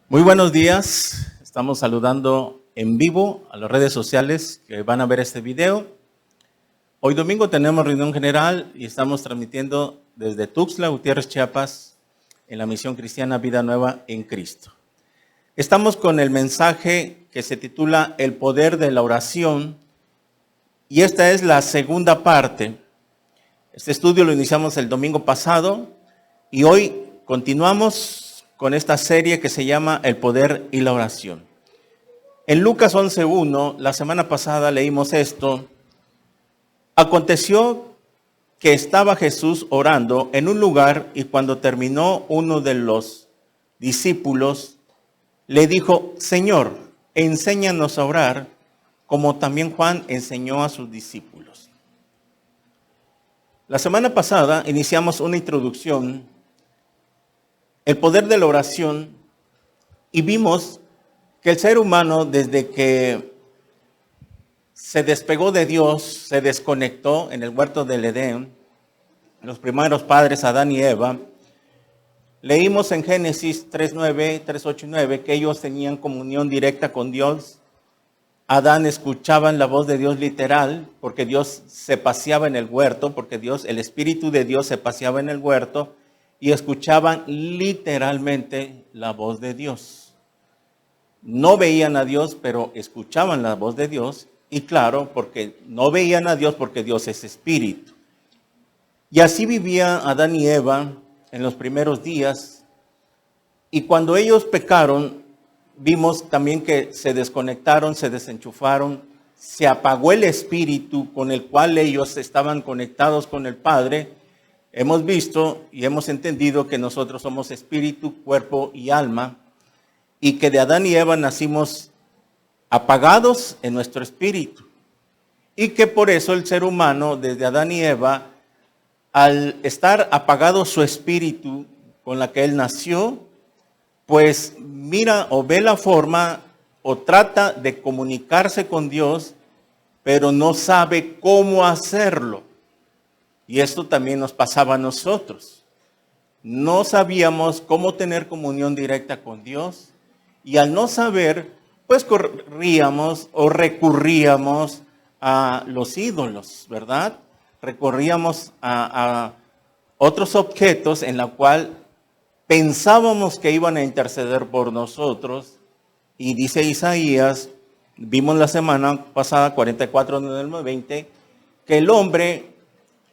Muy buenos días, estamos saludando en vivo a las redes sociales que van a ver este video. Hoy domingo tenemos reunión general y estamos transmitiendo desde Tuxtla Gutiérrez, Chiapas, en la misión cristiana Vida Nueva en Cristo. Estamos con el mensaje que se titula El poder de la oración y esta es la segunda parte. Este estudio lo iniciamos el domingo pasado y hoy continuamos con esta serie que se llama El poder y la oración. En Lucas 11:1, la semana pasada leímos esto. Aconteció que estaba Jesús orando en un lugar y cuando terminó uno de los discípulos, le dijo: Señor, enséñanos a orar, como también Juan enseñó a sus discípulos. La semana pasada iniciamos una introducción, el poder de la oración, y vimos que el ser humano, desde que se despegó de Dios, se desconectó en el huerto del Edén, los primeros padres Adán y Eva, leímos en Génesis 3:9, 3:8 y 9 que ellos tenían comunión directa con Dios. Adán escuchaba la voz de Dios literal, porque Dios se paseaba en el huerto, porque Dios, el Espíritu de Dios se paseaba en el huerto, y escuchaban literalmente la voz de Dios. No veían a Dios, pero escuchaban la voz de Dios. Y claro, porque no veían a Dios porque Dios es espíritu. Y así vivía Adán y Eva en los primeros días. Y cuando ellos pecaron, vimos también que se desconectaron, se desenchufaron, se apagó el espíritu con el cual ellos estaban conectados con el Padre. Hemos visto y hemos entendido que nosotros somos espíritu, cuerpo y alma, y que de Adán y Eva nacimos apagados en nuestro espíritu. Y que por eso el ser humano, desde Adán y Eva, al estar apagado su espíritu con la que él nació, pues mira o ve la forma o trata de comunicarse con Dios, pero no sabe cómo hacerlo. Y esto también nos pasaba a nosotros. No sabíamos cómo tener comunión directa con Dios y al no saber, pues corríamos o recurríamos a los ídolos, ¿verdad? Recurríamos a otros objetos en la cual pensábamos que iban a interceder por nosotros. Y dice Isaías, vimos la semana pasada, 44, 9, 20, que el hombre,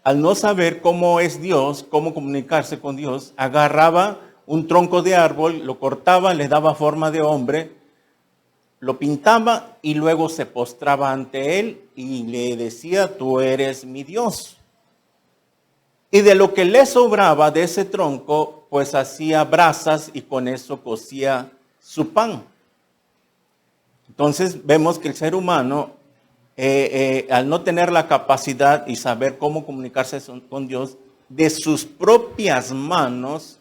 al no saber cómo es Dios, cómo comunicarse con Dios, agarraba un tronco de árbol, lo cortaba, le daba forma de hombre, lo pintaba y luego se postraba ante él y le decía: tú eres mi Dios. Y de lo que le sobraba de ese tronco, pues hacía brasas y con eso cocía su pan. Entonces vemos que el ser humano, al no tener la capacidad y saber cómo comunicarse con Dios, de sus propias manos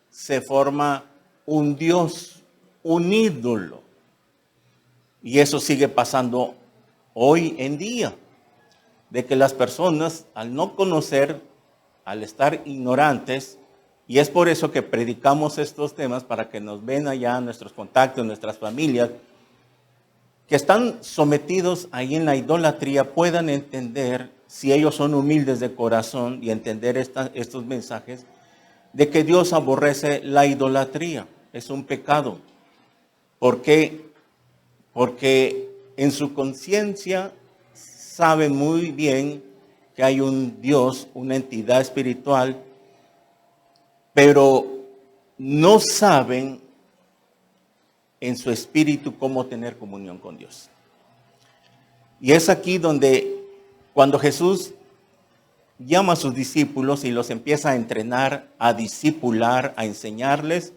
se forma un Dios, un ídolo. Y eso sigue pasando hoy en día, de que las personas, al no conocer, al estar ignorantes, y es por eso que predicamos estos temas, para que nos ven allá nuestros contactos, nuestras familias, que están sometidos ahí en la idolatría, puedan entender, si ellos son humildes de corazón, y entender estos mensajes, de que Dios aborrece la idolatría. Es un pecado. ¿Por qué? Porque en su conciencia saben muy bien que hay un Dios, una entidad espiritual, pero no saben en su espíritu cómo tener comunión con Dios. Y es aquí donde, cuando Jesús llama a sus discípulos y los empieza a entrenar, a discipular, a enseñarles,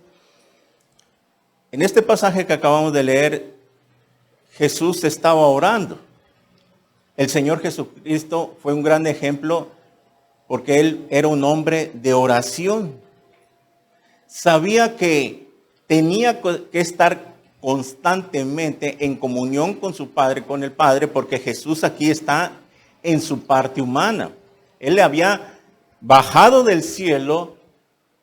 en este pasaje que acabamos de leer, Jesús estaba orando. El Señor Jesucristo fue un gran ejemplo porque Él era un hombre de oración. Sabía que tenía que estar constantemente en comunión con su Padre, con el Padre, porque Jesús aquí está en su parte humana. Él le había bajado del cielo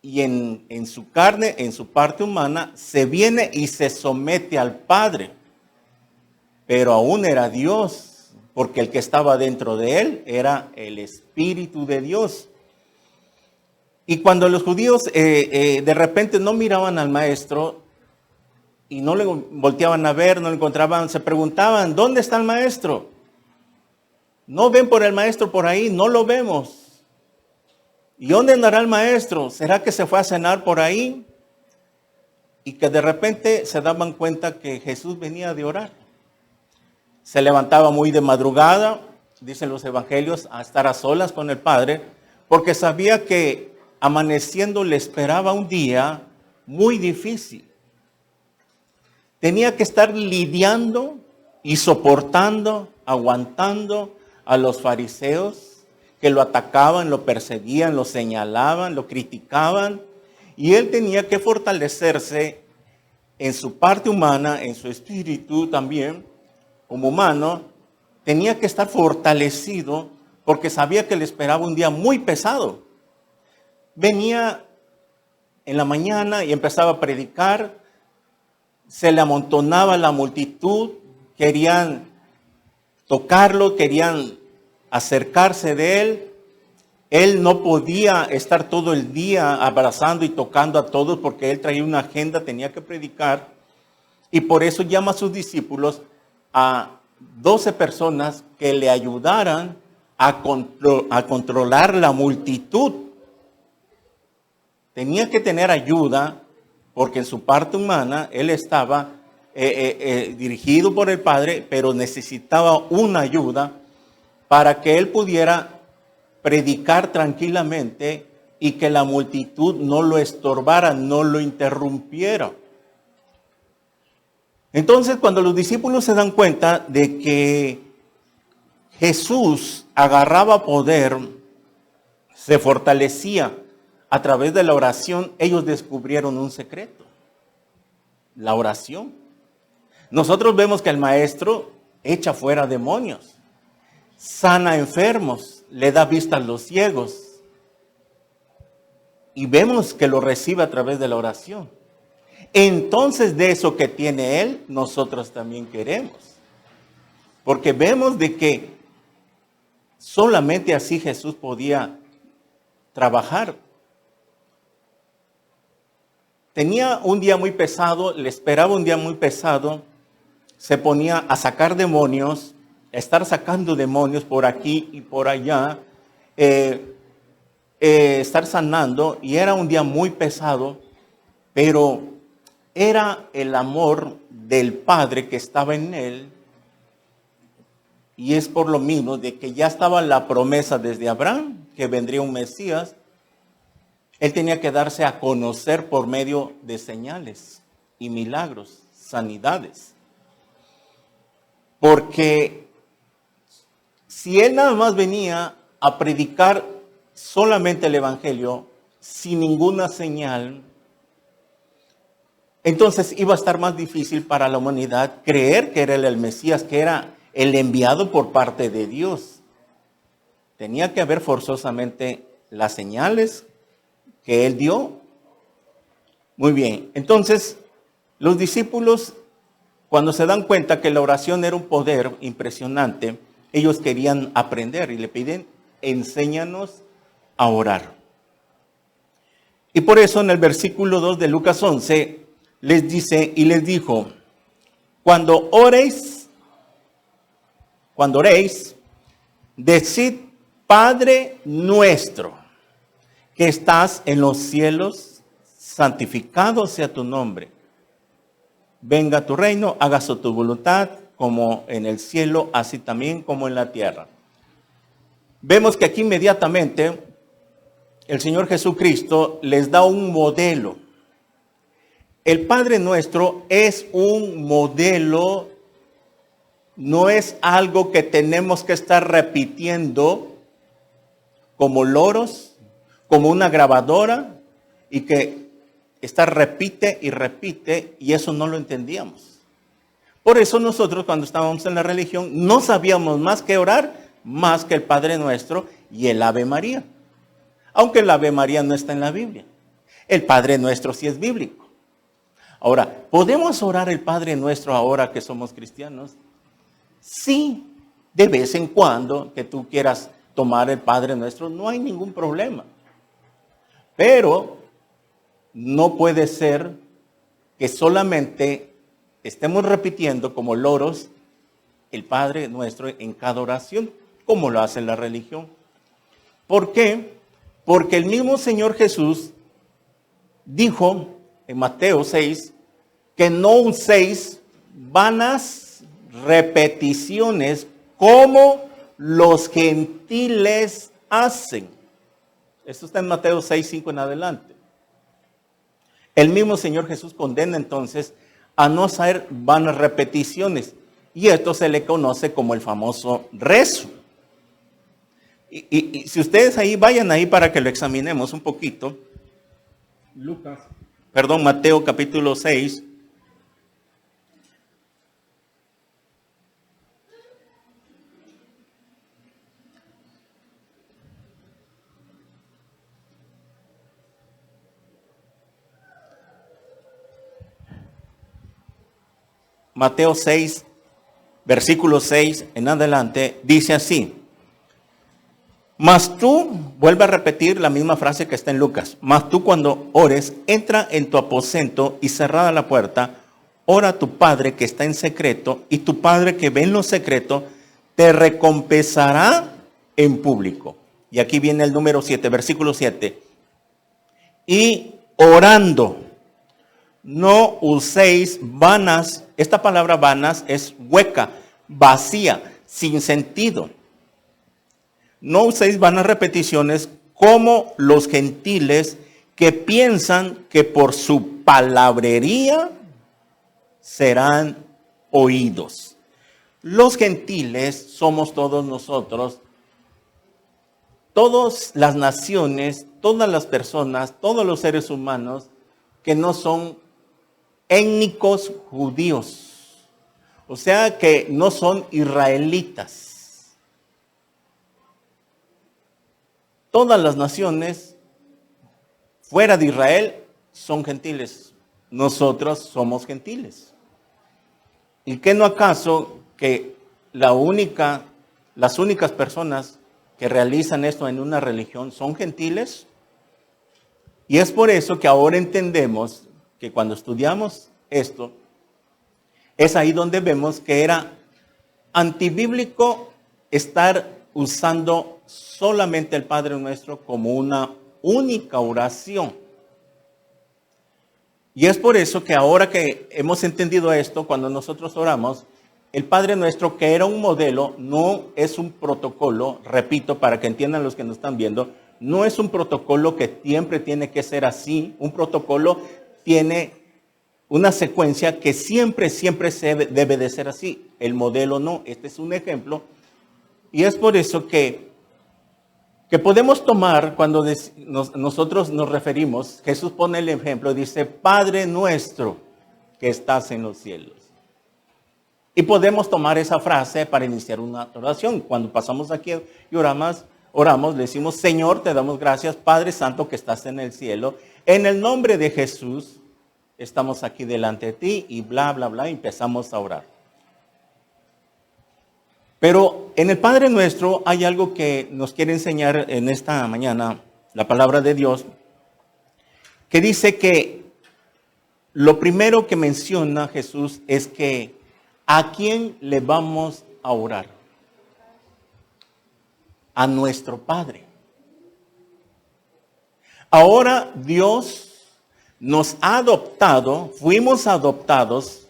y en su carne, en su parte humana, se viene y se somete al Padre. Pero aún era Dios, porque el que estaba dentro de él era el Espíritu de Dios. Y cuando los judíos de repente no miraban al maestro y no le volteaban a ver, no lo encontraban, se preguntaban, ¿dónde está el maestro? No ven por el maestro por ahí, no lo vemos. ¿Y dónde andará el maestro? ¿Será que se fue a cenar por ahí? Y que de repente se daban cuenta que Jesús venía de orar. Se levantaba muy de madrugada, dicen los evangelios, a estar a solas con el Padre, porque sabía que amaneciendo le esperaba un día muy difícil. Tenía que estar lidiando y soportando, aguantando a los fariseos que lo atacaban, lo perseguían, lo señalaban, lo criticaban. Y él tenía que fortalecerse en su parte humana, en su espíritu también, como humano. Tenía que estar fortalecido porque sabía que le esperaba un día muy pesado. Venía en la mañana y empezaba a predicar, se le amontonaba la multitud, querían tocarlo, querían acercarse de él. Él no podía estar todo el día abrazando y tocando a todos porque él traía una agenda, tenía que predicar. Y por eso llama a sus discípulos a 12 personas que le ayudaran a controlar la multitud. Tenía que tener ayuda porque en su parte humana él estaba dirigido por el Padre, pero necesitaba una ayuda para que él pudiera predicar tranquilamente y que la multitud no lo estorbara, no lo interrumpiera. Entonces, cuando los discípulos se dan cuenta de que Jesús agarraba poder, se fortalecía a través de la oración, ellos descubrieron un secreto: la oración. Nosotros vemos que el maestro echa fuera demonios, sana enfermos, le da vista a los ciegos. Y vemos que lo recibe a través de la oración. Entonces, de eso que tiene él, nosotros también queremos. Porque vemos de que solamente así Jesús podía trabajar. Tenía un día muy pesado, le esperaba un día muy pesado, se ponía a sacar demonios, a estar sacando demonios por aquí y por allá, estar sanando, y era un día muy pesado, pero era el amor del Padre que estaba en él, y es por lo mismo de que ya estaba la promesa desde Abraham, que vendría un Mesías. Él tenía que darse a conocer por medio de señales y milagros, sanidades. Porque si él nada más venía a predicar solamente el Evangelio, sin ninguna señal, entonces iba a estar más difícil para la humanidad creer que era el Mesías, que era el enviado por parte de Dios. Tenía que haber forzosamente las señales que él dio. Muy bien, entonces los discípulos, cuando se dan cuenta que la oración era un poder impresionante, ellos querían aprender y le piden: enséñanos a orar. Y por eso en el versículo 2 de Lucas 11 les dice y les dijo: cuando oréis, decid: Padre nuestro que estás en los cielos, santificado sea tu nombre. Venga tu reino, hágase tu voluntad, como en el cielo, así también como en la tierra. Vemos que aquí inmediatamente el Señor Jesucristo les da un modelo. El Padre Nuestro es un modelo, no es algo que tenemos que estar repitiendo como loros, como una grabadora, y que está repite y repite, y eso no lo entendíamos. Por eso nosotros, cuando estábamos en la religión, no sabíamos más que orar, más que el Padre Nuestro y el Ave María. Aunque el Ave María no está en la Biblia. El Padre Nuestro sí es bíblico. Ahora, ¿podemos orar el Padre Nuestro ahora que somos cristianos? Sí, de vez en cuando que tú quieras tomar el Padre Nuestro, no hay ningún problema. Pero no puede ser que solamente estemos repitiendo como loros el Padre Nuestro en cada oración, como lo hace la religión. ¿Por qué? Porque el mismo Señor Jesús dijo en Mateo 6 que no uséis vanas repeticiones como los gentiles hacen. Esto está en Mateo 6, 5 en adelante. El mismo Señor Jesús condena entonces a no hacer vanas repeticiones. Y esto se le conoce como el famoso rezo. Y si ustedes vayan ahí para que lo examinemos un poquito. Mateo capítulo 6. Mateo 6, versículo 6 en adelante, dice así. Mas tú, vuelve a repetir la misma frase que está en Lucas. Mas tú cuando ores, entra en tu aposento y cerrada la puerta, ora a tu Padre que está en secreto, y tu Padre que ve en lo secreto, te recompensará en público. Y aquí viene el número 7, versículo 7. Y orando, no uséis vanas. Esta palabra vanas es hueca, vacía, sin sentido. No uséis vanas repeticiones como los gentiles que piensan que por su palabrería serán oídos. Los gentiles somos todos nosotros, todas las naciones, todas las personas, todos los seres humanos que no son étnicos judíos, o sea que no son israelitas. Todas las naciones fuera de Israel son gentiles. Nosotros somos gentiles. ¿Y qué no acaso que las únicas personas que realizan esto en una religión son gentiles? Y es por eso que ahora entendemos que cuando estudiamos esto, es ahí donde vemos que era antibíblico estar usando solamente el Padre Nuestro como una única oración. Y es por eso que ahora que hemos entendido esto, cuando nosotros oramos, el Padre Nuestro, que era un modelo, no es un protocolo, repito, para que entiendan los que nos están viendo, no es un protocolo que siempre tiene que ser así. Un protocolo tiene una secuencia que siempre debe de ser así. El modelo no. Este es un ejemplo. Y es por eso que podemos tomar cuando nosotros nos referimos, Jesús pone el ejemplo, dice, Padre nuestro que estás en los cielos. Y podemos tomar esa frase para iniciar una oración. Cuando pasamos aquí y oramos, le decimos, Señor, te damos gracias, Padre Santo que estás en el cielo. En el nombre de Jesús, estamos aquí delante de ti y bla, bla, bla, y empezamos a orar. Pero en el Padre Nuestro hay algo que nos quiere enseñar en esta mañana, la palabra de Dios, que dice que lo primero que menciona Jesús es que ¿a quién le vamos a orar? A nuestro Padre. Ahora Dios nos ha adoptado, fuimos adoptados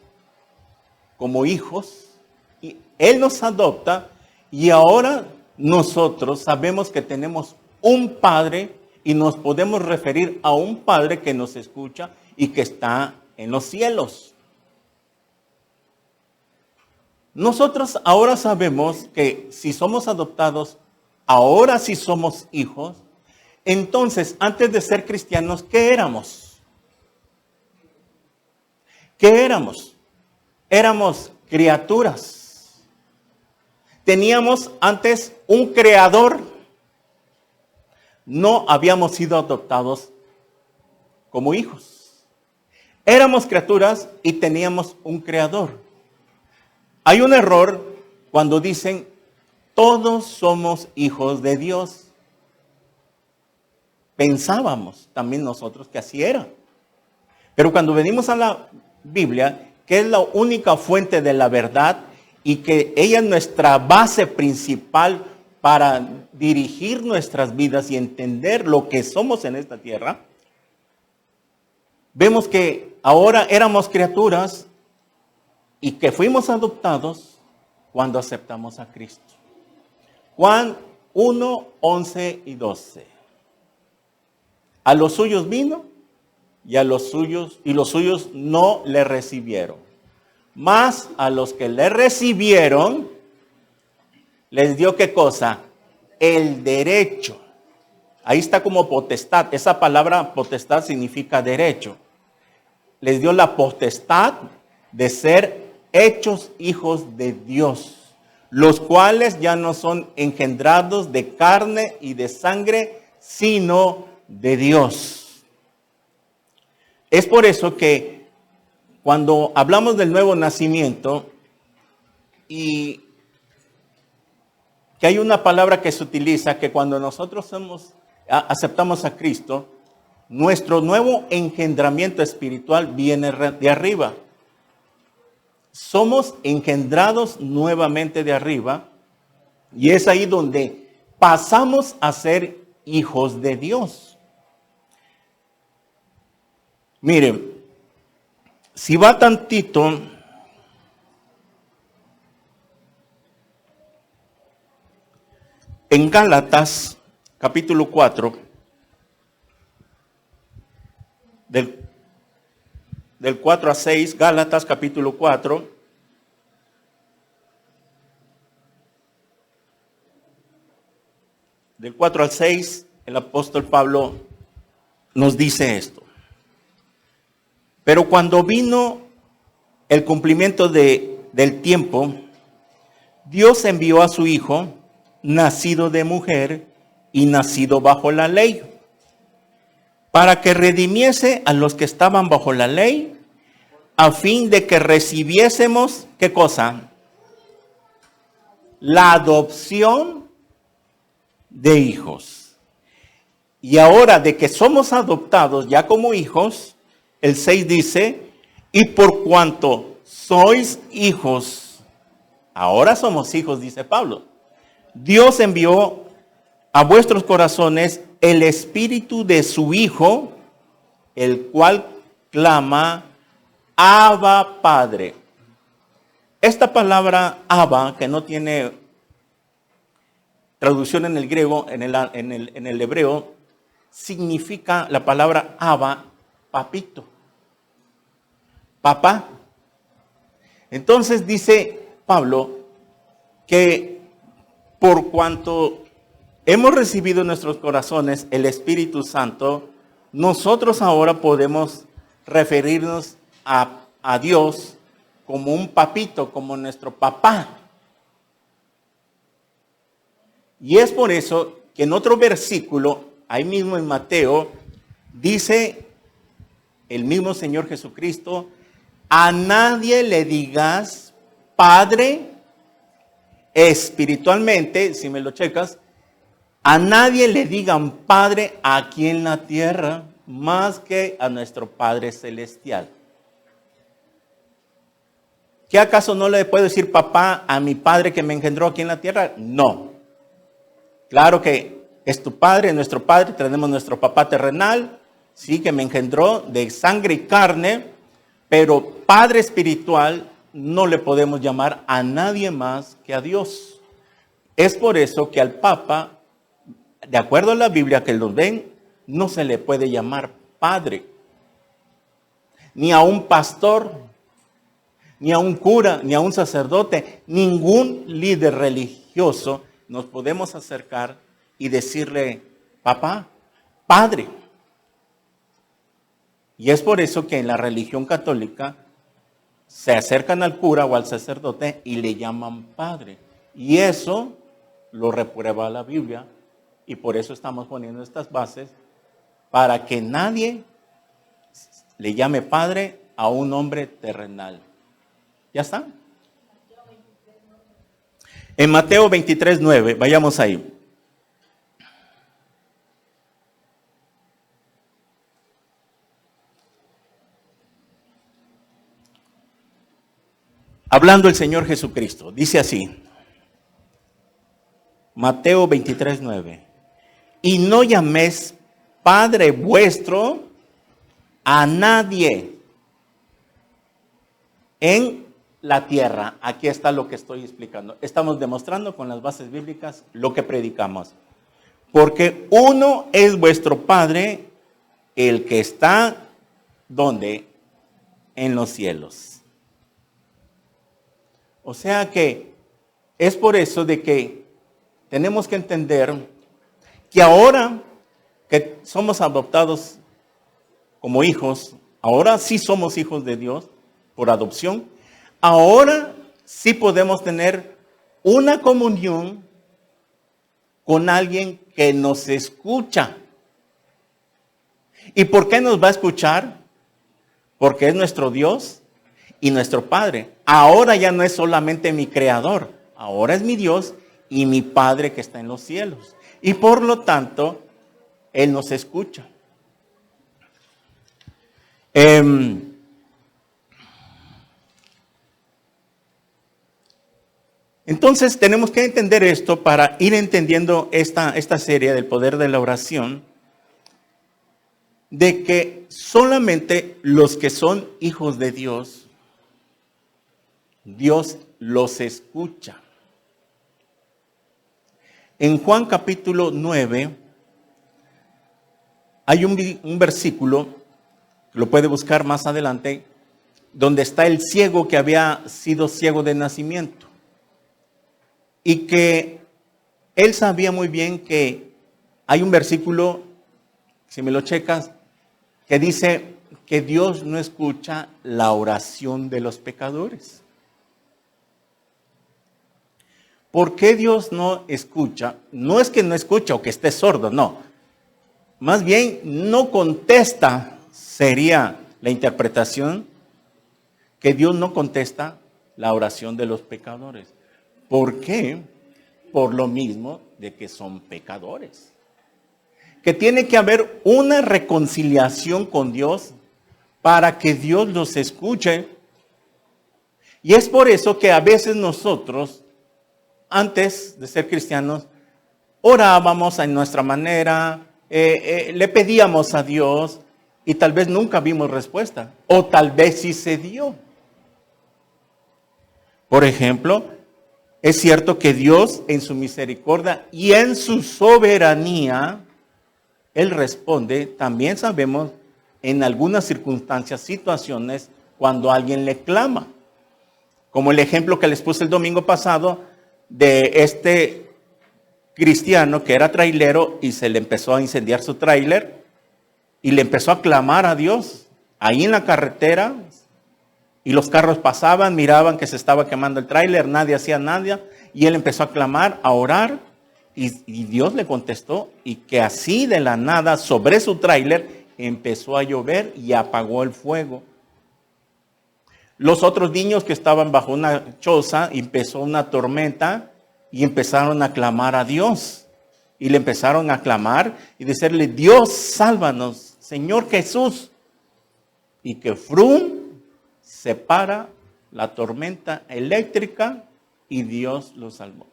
como hijos, y Él nos adopta y ahora nosotros sabemos que tenemos un Padre y nos podemos referir a un Padre que nos escucha y que está en los cielos. Nosotros ahora sabemos que si somos adoptados, ahora sí somos hijos. Entonces, antes de ser cristianos, ¿qué éramos? ¿Qué éramos? Éramos criaturas. Teníamos antes un creador. No habíamos sido adoptados como hijos. Éramos criaturas y teníamos un creador. Hay un error cuando dicen, todos somos hijos de Dios. Pensábamos también nosotros que así era. Pero cuando venimos a la Biblia, que es la única fuente de la verdad y que ella es nuestra base principal para dirigir nuestras vidas y entender lo que somos en esta tierra, vemos que ahora éramos criaturas y que fuimos adoptados cuando aceptamos a Cristo. Juan 1, 11 y 12. A los suyos vino y los suyos no le recibieron. Mas a los que le recibieron, les dio ¿qué cosa? El derecho. Ahí está como potestad. Esa palabra potestad significa derecho. Les dio la potestad de ser hechos hijos de Dios, los cuales ya no son engendrados de carne y de sangre, sino de Dios. Es por eso que cuando hablamos del nuevo nacimiento y que hay una palabra que se utiliza, que cuando nosotros aceptamos a Cristo, nuestro nuevo engendramiento espiritual viene de arriba. Somos engendrados nuevamente de arriba y es ahí donde pasamos a ser hijos de Dios. Miren, si va tantito en Gálatas capítulo 4, del 4 a 6, Gálatas capítulo 4, del 4 al 6, el apóstol Pablo nos dice esto. Pero cuando vino el cumplimiento del tiempo, Dios envió a su Hijo, nacido de mujer y nacido bajo la ley, para que redimiese a los que estaban bajo la ley, a fin de que recibiésemos, ¿qué cosa? La adopción de hijos. Y ahora de que somos adoptados ya como hijos, el 6 dice, y por cuanto sois hijos, ahora somos hijos, dice Pablo, Dios envió a vuestros corazones el espíritu de su Hijo, el cual clama, Abba Padre. Esta palabra Abba, que no tiene traducción en el griego, en el hebreo, significa la palabra Abba, papito, papá. Entonces dice Pablo que por cuanto hemos recibido en nuestros corazones el Espíritu Santo, nosotros ahora podemos referirnos a Dios como un papito, como nuestro papá. Y es por eso que en otro versículo, ahí mismo en Mateo, dice el mismo Señor Jesucristo, a nadie le digas Padre espiritualmente, si me lo checas, a nadie le digan Padre aquí en la tierra, más que a nuestro Padre Celestial. ¿Qué acaso no le puedo decir papá a mi Padre que me engendró aquí en la tierra? No. Claro que es tu Padre, nuestro Padre, tenemos nuestro papá terrenal, sí, que me engendró de sangre y carne, pero Padre espiritual no le podemos llamar a nadie más que a Dios. Es por eso que al Papa, de acuerdo a la Biblia que los ven, no se le puede llamar padre, ni a un pastor, ni a un cura, ni a un sacerdote, ningún líder religioso nos podemos acercar y decirle, papá, padre. Y es por eso que en la religión católica se acercan al cura o al sacerdote y le llaman padre. Y eso lo reprueba la Biblia. Y por eso estamos poniendo estas bases para que nadie le llame padre a un hombre terrenal. ¿Ya está? En Mateo 23:9, vayamos ahí. Hablando el Señor Jesucristo, dice así, Mateo 23:9, y no llaméis Padre vuestro a nadie en la tierra. Aquí está lo que estoy explicando. Estamos demostrando con las bases bíblicas lo que predicamos. Porque uno es vuestro Padre, el que está, ¿dónde? En los cielos. O sea que es por eso de que tenemos que entender que ahora que somos adoptados como hijos, ahora sí somos hijos de Dios por adopción, ahora sí podemos tener una comunión con alguien que nos escucha. ¿Y por qué nos va a escuchar? Porque es nuestro Dios y nuestro Padre. Ahora ya no es solamente mi creador, ahora es mi Dios y mi Padre que está en los cielos. Y por lo tanto, Él nos escucha. Entonces tenemos que entender esto para ir entendiendo esta serie del poder de la oración, de que solamente los que son hijos de Dios, Dios los escucha. En Juan capítulo 9 hay un versículo, lo puede buscar más adelante, donde está el ciego que había sido ciego de nacimiento. Y que él sabía muy bien que hay un versículo, si me lo checas, que dice que Dios no escucha la oración de los pecadores. ¿Por qué Dios no escucha? No es que no escucha o que esté sordo, no. Más bien no contesta, sería la interpretación, que Dios no contesta la oración de los pecadores. ¿Por qué? Por lo mismo de que son pecadores. Que tiene que haber una reconciliación con Dios para que Dios los escuche. Y es por eso que a veces nosotros, antes de ser cristianos, orábamos en nuestra manera, le pedíamos a Dios y tal vez nunca vimos respuesta. O tal vez sí se dio. Por ejemplo, es cierto que Dios en su misericordia y en su soberanía, Él responde. También sabemos en algunas circunstancias, situaciones, cuando alguien le clama. Como el ejemplo que les puse el domingo pasado de este cristiano que era trailero y se le empezó a incendiar su tráiler y le empezó a clamar a Dios ahí en la carretera. Y los carros pasaban, miraban que se estaba quemando el tráiler, nadie hacía nada. Y él empezó a clamar, a orar, y Dios le contestó. Y que así de la nada, sobre su tráiler, empezó a llover y apagó el fuego. Los otros niños que estaban bajo una choza, empezó una tormenta y empezaron a clamar a Dios. Y le empezaron a clamar y decirle, Dios, sálvanos, Señor Jesús. Y que frum, se para la tormenta eléctrica y Dios lo salvó.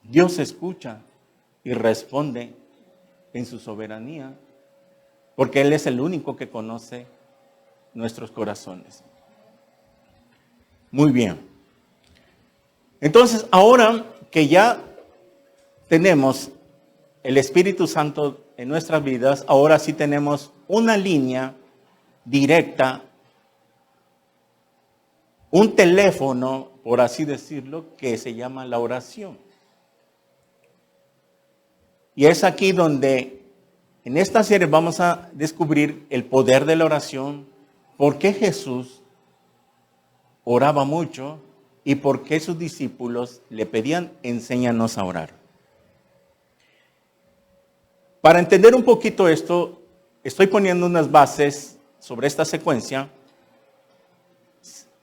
Dios escucha y responde en su soberanía, porque Él es el único que conoce nuestros corazones. Muy bien. Entonces, ahora que ya tenemos el Espíritu Santo en nuestras vidas, ahora sí tenemos una línea directa, un teléfono, por así decirlo, que se llama la oración. Y es aquí donde, en esta serie, vamos a descubrir el poder de la oración, por qué Jesús oraba mucho y por qué sus discípulos le pedían, enséñanos a orar. Para entender un poquito esto, estoy poniendo unas bases sobre esta secuencia.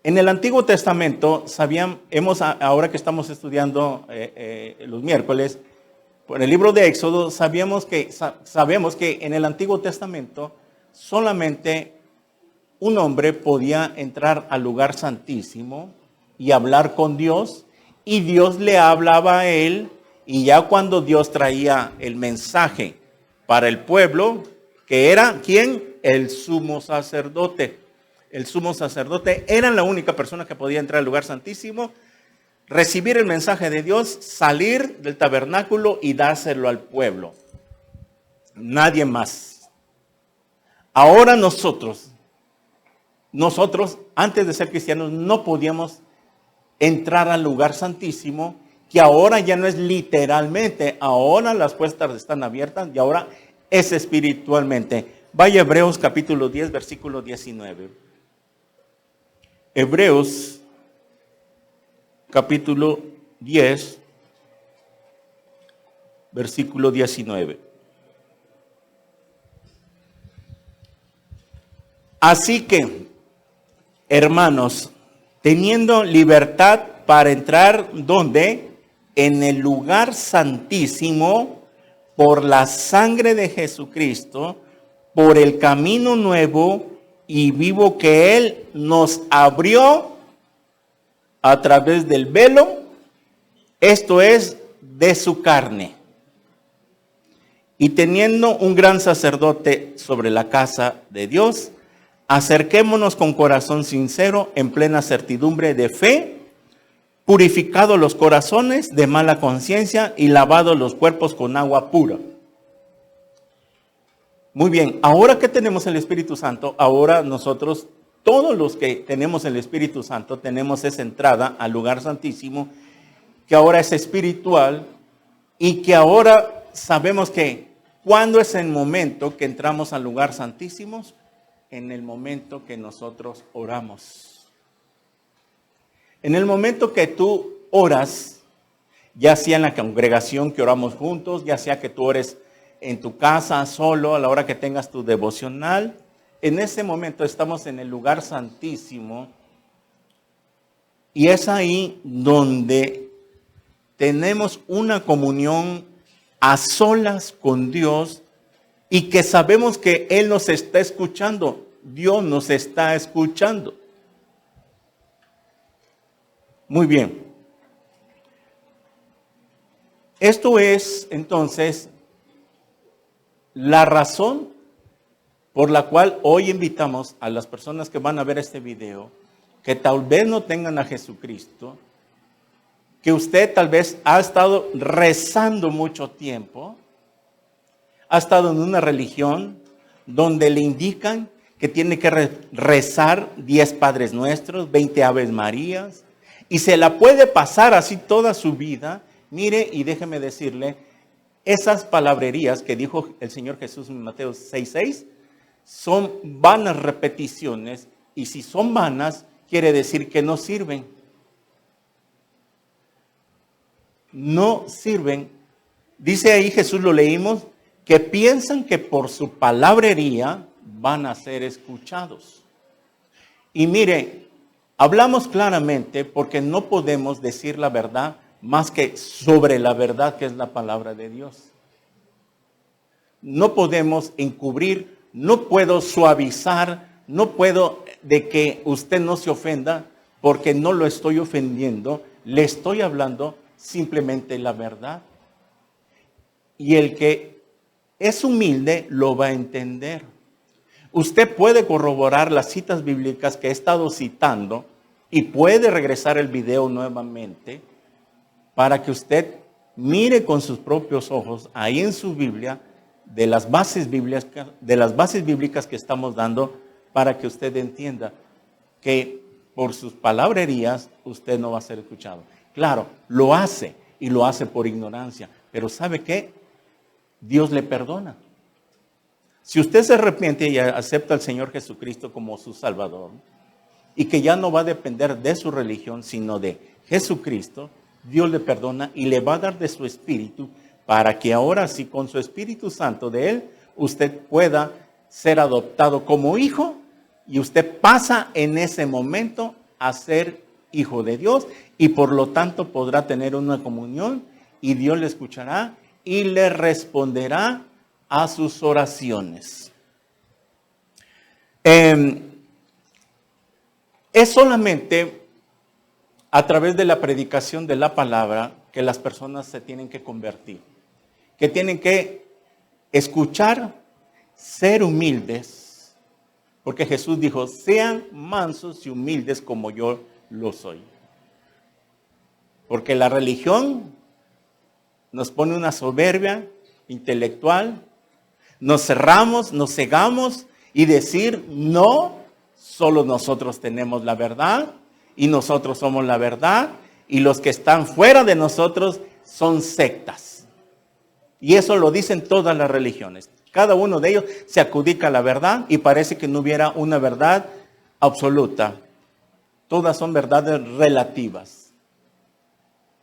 En el Antiguo Testamento, ahora que estamos estudiando los miércoles, por el libro de Éxodo, sabemos que en el Antiguo Testamento solamente un hombre podía entrar al lugar santísimo y hablar con Dios, y Dios le hablaba a él, y ya cuando Dios traía el mensaje para el pueblo, que era, ¿quién? El sumo sacerdote. El sumo sacerdote era la única persona que podía entrar al lugar santísimo, recibir el mensaje de Dios, salir del tabernáculo y dárselo al pueblo. Nadie más. Ahora nosotros, antes de ser cristianos, no podíamos entrar al lugar santísimo, que ahora ya no es literalmente, ahora las puertas están abiertas y ahora es espiritualmente. Vaya a Hebreos capítulo 10, versículo 19. Hebreos capítulo 10, versículo 19. Así que, hermanos, teniendo libertad para entrar, ¿dónde? En el lugar santísimo, por la sangre de Jesucristo, por el camino nuevo y vivo que Él nos abrió a través del velo, esto es, de su carne. Y teniendo un gran sacerdote sobre la casa de Dios, acerquémonos con corazón sincero, en plena certidumbre de fe, purificados los corazones de mala conciencia y lavados los cuerpos con agua pura. Muy bien, ahora que tenemos el Espíritu Santo, ahora nosotros, todos los que tenemos el Espíritu Santo, tenemos esa entrada al lugar santísimo, que ahora es espiritual, y que ahora sabemos que ¿cuándo es el momento que entramos al lugar santísimo? En el momento que nosotros oramos. En el momento que tú oras, ya sea en la congregación que oramos juntos, ya sea que tú ores en tu casa solo, a la hora que tengas tu devocional, en ese momento estamos en el lugar santísimo, y es ahí donde tenemos una comunión a solas con Dios, y que sabemos que Él nos está escuchando. Dios nos está escuchando. Muy bien. Esto es entonces la razón por la cual hoy invitamos a las personas que van a ver este video, que tal vez no tengan a Jesucristo, que usted tal vez ha estado rezando mucho tiempo, ha estado en una religión donde le indican que tiene que rezar 10 Padres Nuestros, 20 Aves Marías, y se la puede pasar así toda su vida. Mire, y déjeme decirle, esas palabrerías que dijo el Señor Jesús en Mateo 6:6 son vanas repeticiones, y si son vanas, quiere decir que no sirven. No sirven. Dice ahí, Jesús, lo leímos, que piensan que por su palabrería van a ser escuchados. Y mire, hablamos claramente porque no podemos decir la verdad más que sobre la verdad que es la palabra de Dios. No podemos encubrir, no puedo suavizar, no puedo de que usted no se ofenda, porque no lo estoy ofendiendo, le estoy hablando simplemente la verdad. Y el que es humilde lo va a entender. Usted puede corroborar las citas bíblicas que he estado citando y puede regresar el video nuevamente para que usted mire con sus propios ojos ahí en su Biblia de las bases bíblicas que estamos dando, para que usted entienda que por sus palabrerías usted no va a ser escuchado. Claro, lo hace, y lo hace por ignorancia, pero ¿sabe qué? Dios le perdona. Si usted se arrepiente y acepta al Señor Jesucristo como su Salvador, y que ya no va a depender de su religión, sino de Jesucristo, Dios le perdona y le va a dar de su Espíritu, para que ahora sí, con su Espíritu Santo de Él, usted pueda ser adoptado como hijo y usted pasa en ese momento a ser hijo de Dios y por lo tanto podrá tener una comunión y Dios le escuchará y le responderá a sus oraciones. Es solamente a través de la predicación de la palabra que las personas se tienen que convertir, que tienen que escuchar, ser humildes, porque Jesús dijo, sean mansos y humildes como yo lo soy. Porque la religión nos pone una soberbia intelectual, nos cerramos, nos cegamos y decir, no, solo nosotros tenemos la verdad y nosotros somos la verdad y los que están fuera de nosotros son sectas. Y eso lo dicen todas las religiones. Cada uno de ellos se adjudica a la verdad y parece que no hubiera una verdad absoluta. Todas son verdades relativas.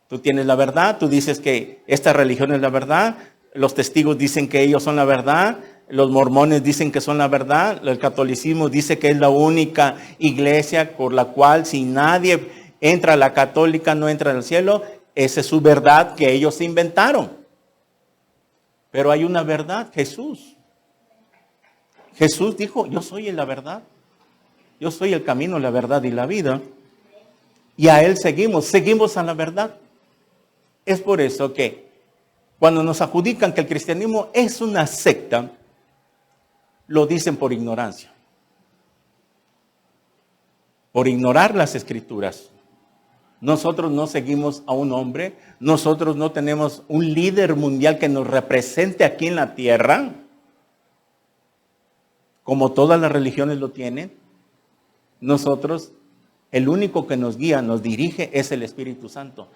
Tú tienes la verdad, tú dices que esta religión es la verdad, los testigos dicen que ellos son la verdad, los mormones dicen que son la verdad, el catolicismo dice que es la única iglesia por la cual si nadie entra a la católica no entra al cielo. Esa es su verdad que ellos inventaron. Pero hay una verdad, Jesús. Jesús dijo, yo soy la verdad. Yo soy el camino, la verdad y la vida. Y a Él seguimos a la verdad. Es por eso que cuando nos adjudican que el cristianismo es una secta, lo dicen por ignorancia. Por ignorar las escrituras. Nosotros no seguimos a un hombre, nosotros no tenemos un líder mundial que nos represente aquí en la tierra, como todas las religiones lo tienen. Nosotros, el único que nos guía, nos dirige, es el Espíritu Santo.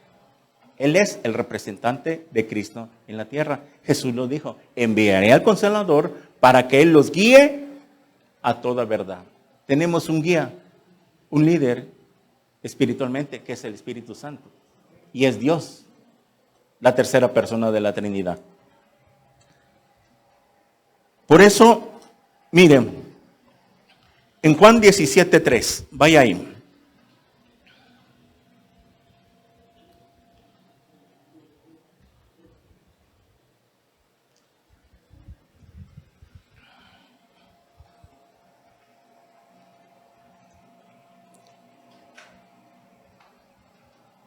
Él es el representante de Cristo en la tierra. Jesús lo dijo, enviaré al Consolador para que Él los guíe a toda verdad. Tenemos un guía, un líder espiritualmente, que es el Espíritu Santo. Y es Dios, la tercera persona de la Trinidad. Por eso, miren, en Juan 17:3, vaya ahí.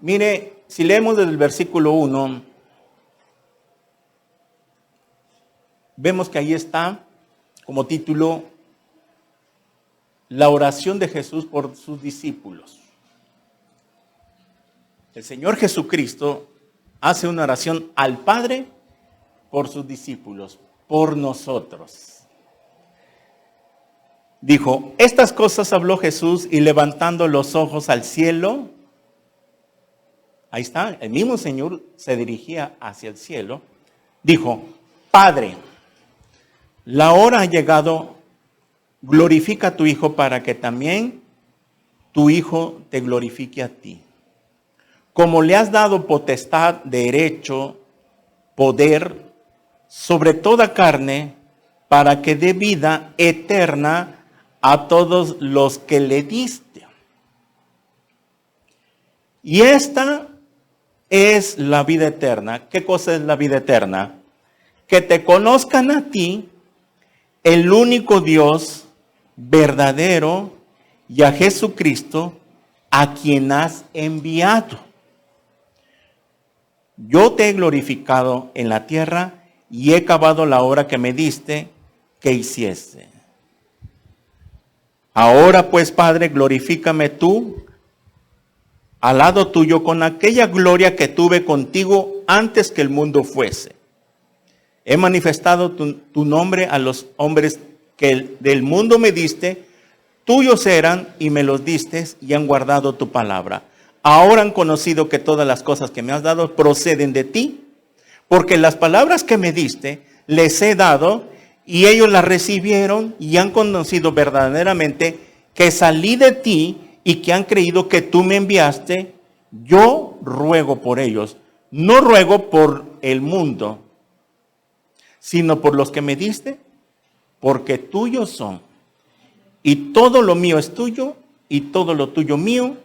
Mire, si leemos desde el versículo 1, vemos que ahí está como título la oración de Jesús por sus discípulos. El Señor Jesucristo hace una oración al Padre por sus discípulos, por nosotros. Dijo, estas cosas habló Jesús y levantando los ojos al cielo, ahí está, el mismo Señor se dirigía hacia el cielo, dijo, Padre, la hora ha llegado, glorifica a tu Hijo para que también tu Hijo te glorifique a ti. Como le has dado potestad, derecho, poder sobre toda carne, para que dé vida eterna a todos los que le diste. Y esta es la vida eterna. ¿Qué cosa es la vida eterna? Que te conozcan a ti, el único Dios verdadero, y a Jesucristo, a quien has enviado. Yo te he glorificado en la tierra y he acabado la obra que me diste que hiciese. Ahora pues, Padre, glorifícame tú al lado tuyo con aquella gloria que tuve contigo antes que el mundo fuese. He manifestado tu nombre a los hombres que del mundo me diste, tuyos eran y me los diste y han guardado tu palabra. Ahora han conocido que todas las cosas que me has dado proceden de ti, porque las palabras que me diste les he dado y ellos las recibieron y han conocido verdaderamente que salí de ti y que han creído que tú me enviaste. Yo ruego por ellos, no ruego por el mundo, sino por los que me diste, porque tuyos son. y todo lo mío es tuyo, y todo lo tuyo mío,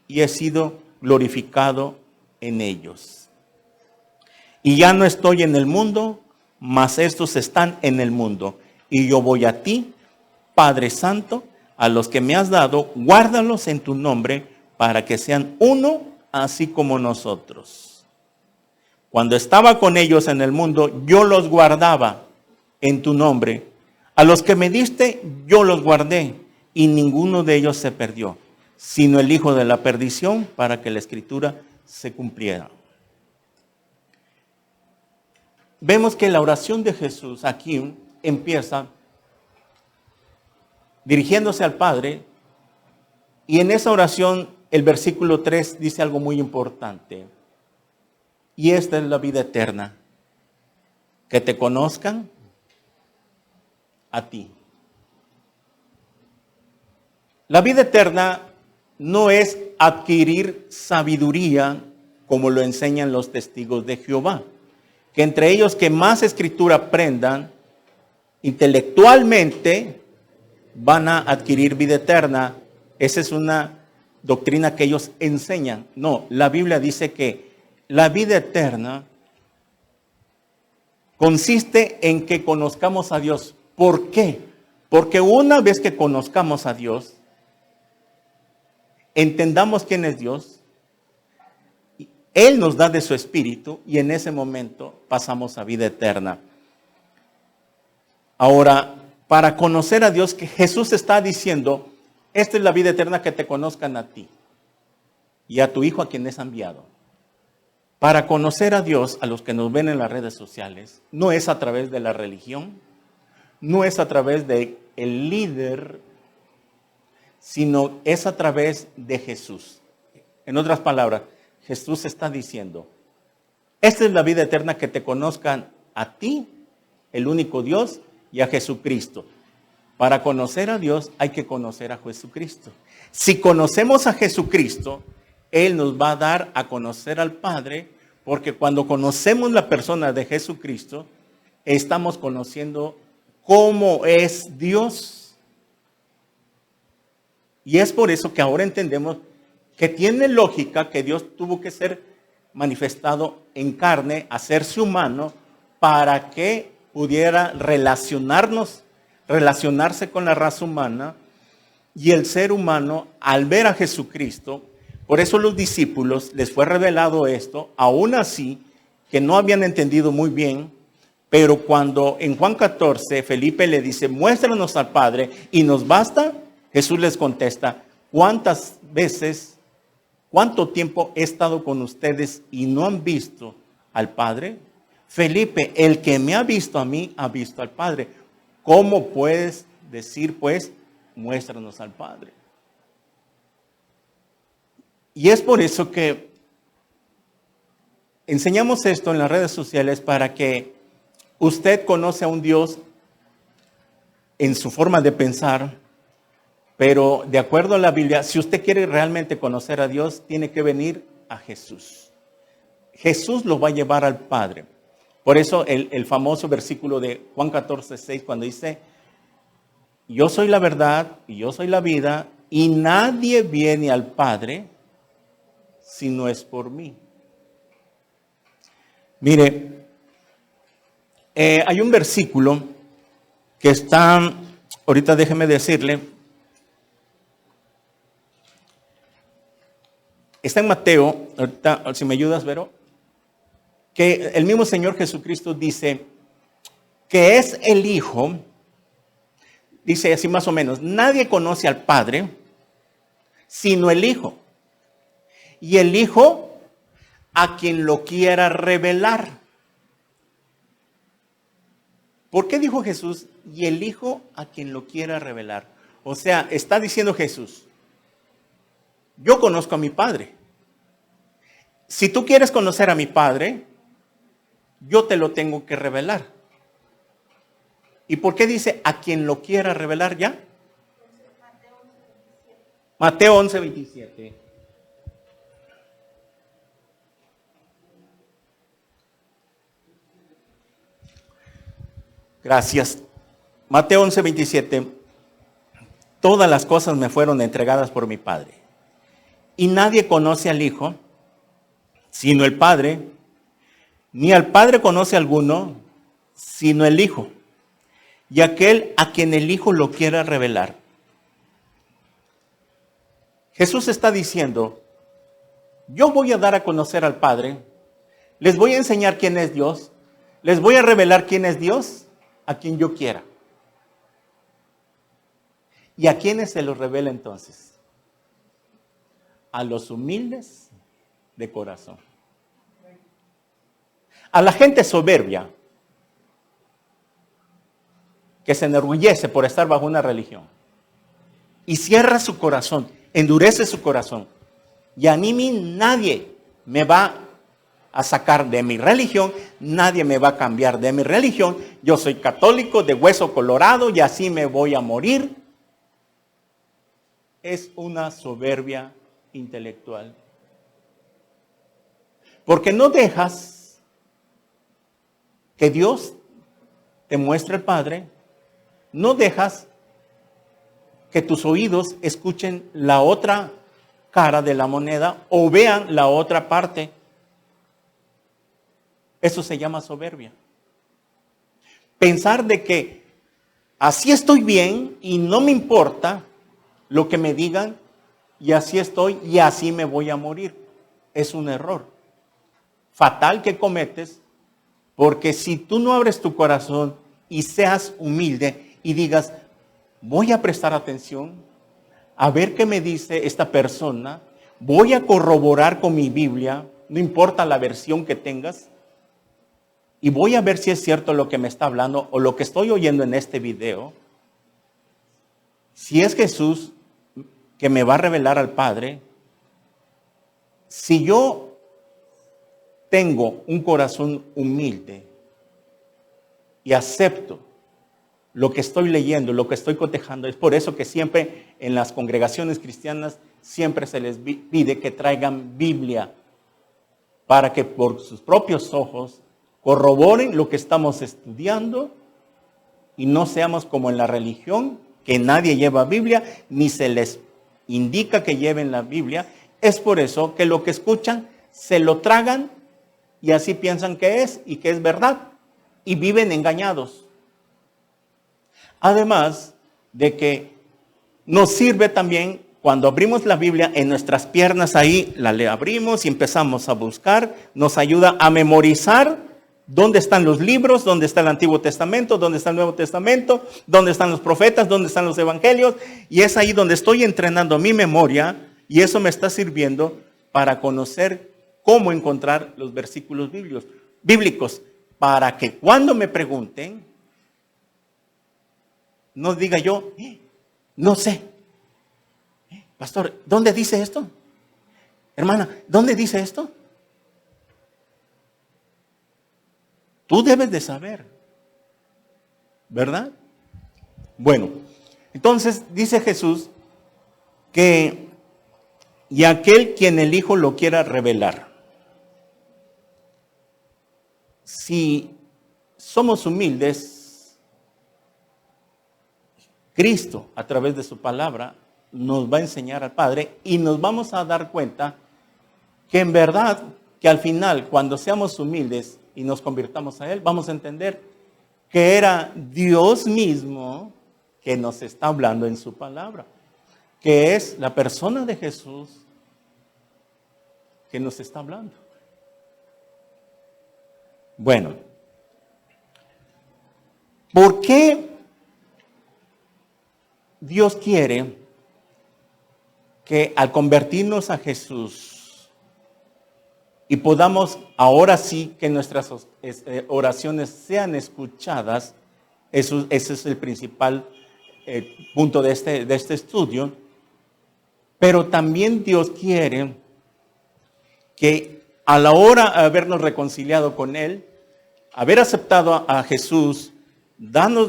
y he sido glorificado en ellos. Y ya no estoy en el mundo, mas estos están en el mundo. Y yo voy a ti, Padre Santo, a los que me has dado, guárdalos en tu nombre, para que sean uno, así como nosotros. Cuando estaba con ellos en el mundo, yo los guardaba en tu nombre. A los que me diste, yo los guardé, y ninguno de ellos se perdió, sino el hijo de la perdición, para que la escritura se cumpliera. Vemos que la oración de Jesús aquí empieza dirigiéndose al Padre, y en esa oración el versículo 3 dice algo muy importante. Y esta es la vida eterna, que te conozcan a ti. La vida eterna no es adquirir sabiduría como lo enseñan los testigos de Jehová, que entre ellos que más escritura aprendan, intelectualmente van a adquirir vida eterna. Esa es una doctrina que ellos enseñan. No, la Biblia dice que la vida eterna consiste en que conozcamos a Dios. ¿Por qué? Porque una vez que conozcamos a Dios, entendamos quién es Dios, Él nos da de su espíritu y en ese momento pasamos a vida eterna. Ahora, para conocer a Dios, que Jesús está diciendo, esta es la vida eterna, que te conozcan a ti y a tu Hijo a quien es enviado. Para conocer a Dios, a los que nos ven en las redes sociales, no es a través de la religión, no es a través del líder, sino es a través de Jesús. En otras palabras, Jesús está diciendo, esta es la vida eterna, que te conozcan a ti, el único Dios, y a Jesucristo. Para conocer a Dios hay que conocer a Jesucristo. Si conocemos a Jesucristo, Él nos va a dar a conocer al Padre, porque cuando conocemos la persona de Jesucristo, estamos conociendo cómo es Dios. Y es por eso que ahora entendemos que tiene lógica que Dios tuvo que ser manifestado en carne, hacerse humano, para que pudiera relacionarse con la raza humana, y el ser humano, al ver a Jesucristo, por eso los discípulos les fue revelado esto, aún así que no habían entendido muy bien, pero cuando en Juan 14 Felipe le dice, muéstranos al Padre y nos basta, Jesús les contesta, ¿cuántas veces, cuánto tiempo he estado con ustedes y no han visto al Padre? Felipe, el que me ha visto a mí, ha visto al Padre. ¿Cómo puedes decir, pues, muéstranos al Padre? Y es por eso que enseñamos esto en las redes sociales, para que usted conoce a un Dios en su forma de pensar, pero de acuerdo a la Biblia, si usted quiere realmente conocer a Dios, tiene que venir a Jesús. Jesús lo va a llevar al Padre. Por eso el famoso versículo de Juan 14:6, cuando dice, yo soy la verdad y yo soy la vida, y nadie viene al Padre si no es por mí. Mire, hay un versículo que está, ahorita déjeme decirle, está en Mateo, ahorita si me ayudas, Vero, que el mismo Señor Jesucristo dice que es el Hijo, dice así más o menos, nadie conoce al Padre sino el Hijo, y el Hijo a quien lo quiera revelar. ¿Por qué dijo Jesús? Y el Hijo a quien lo quiera revelar. O sea, está diciendo Jesús, yo conozco a mi Padre. Si tú quieres conocer a mi Padre, yo te lo tengo que revelar. ¿Y por qué dice a quien lo quiera revelar ya? Mateo 11:27. Gracias. Mateo 11:27. todas las cosas me fueron entregadas por mi Padre. Y nadie conoce al Hijo, sino el Padre, ni al Padre conoce alguno, sino el Hijo, y aquel a quien el Hijo lo quiera revelar. Jesús está diciendo, yo voy a dar a conocer al Padre, les voy a enseñar quién es Dios, les voy a revelar quién es Dios a quien yo quiera. ¿Y a quiénes se los revela entonces? A los humildes de corazón. A la gente soberbia que se enorgullece por estar bajo una religión y cierra su corazón, endurece su corazón. Y a mí nadie me va a sacar de mi religión, nadie me va a cambiar de mi religión. Yo soy católico de hueso colorado y así me voy a morir. Es una soberbia intelectual. Porque no dejas que Dios te muestre el Padre, no dejas que tus oídos escuchen la otra cara de la moneda o vean la otra parte. Eso se llama soberbia. Pensar de que así estoy bien y no me importa lo que me digan y así estoy y así me voy a morir. Es un error fatal que cometes, porque si tú no abres tu corazón y seas humilde y digas, voy a prestar atención a ver qué me dice esta persona, voy a corroborar con mi Biblia, no importa la versión que tengas, y voy a ver si es cierto lo que me está hablando o lo que estoy oyendo en este video. Si es Jesús que me va a revelar al Padre, si yo tengo un corazón humilde y acepto lo que estoy leyendo, lo que estoy cotejando, es por eso que siempre en las congregaciones cristianas siempre se les pide que traigan Biblia para que por sus propios ojos corroboren lo que estamos estudiando y no seamos como en la religión, que nadie lleva Biblia, ni se les indica que lleven la Biblia. Es por eso que lo que escuchan se lo tragan y así piensan que es y que es verdad y viven engañados. Además de que nos sirve también cuando abrimos la Biblia en nuestras piernas, ahí la le abrimos y empezamos a buscar, nos ayuda a memorizar dónde están los libros, dónde está el Antiguo Testamento, dónde está el Nuevo Testamento, dónde están los profetas, dónde están los evangelios, y es ahí donde estoy entrenando mi memoria y eso me está sirviendo para conocer cómo encontrar los versículos bíblicos, para que cuando me pregunten, no diga yo, no sé. Pastor, ¿dónde dice esto? Hermana, ¿dónde dice esto? Tú debes de saber, ¿verdad? Bueno, entonces dice Jesús que y aquel quien el Hijo lo quiera revelar. Si somos humildes, Cristo a través de su palabra nos va a enseñar al Padre y nos vamos a dar cuenta que en verdad, que al final, cuando seamos humildes y nos convirtamos a Él, vamos a entender que era Dios mismo que nos está hablando en su palabra, que es la persona de Jesús que nos está hablando. Bueno, ¿por qué Dios quiere que al convertirnos a Jesús y podamos ahora sí que nuestras oraciones sean escuchadas? Ese es el principal punto de este estudio. Pero también Dios quiere que a la hora de habernos reconciliado con Él, haber aceptado a Jesús,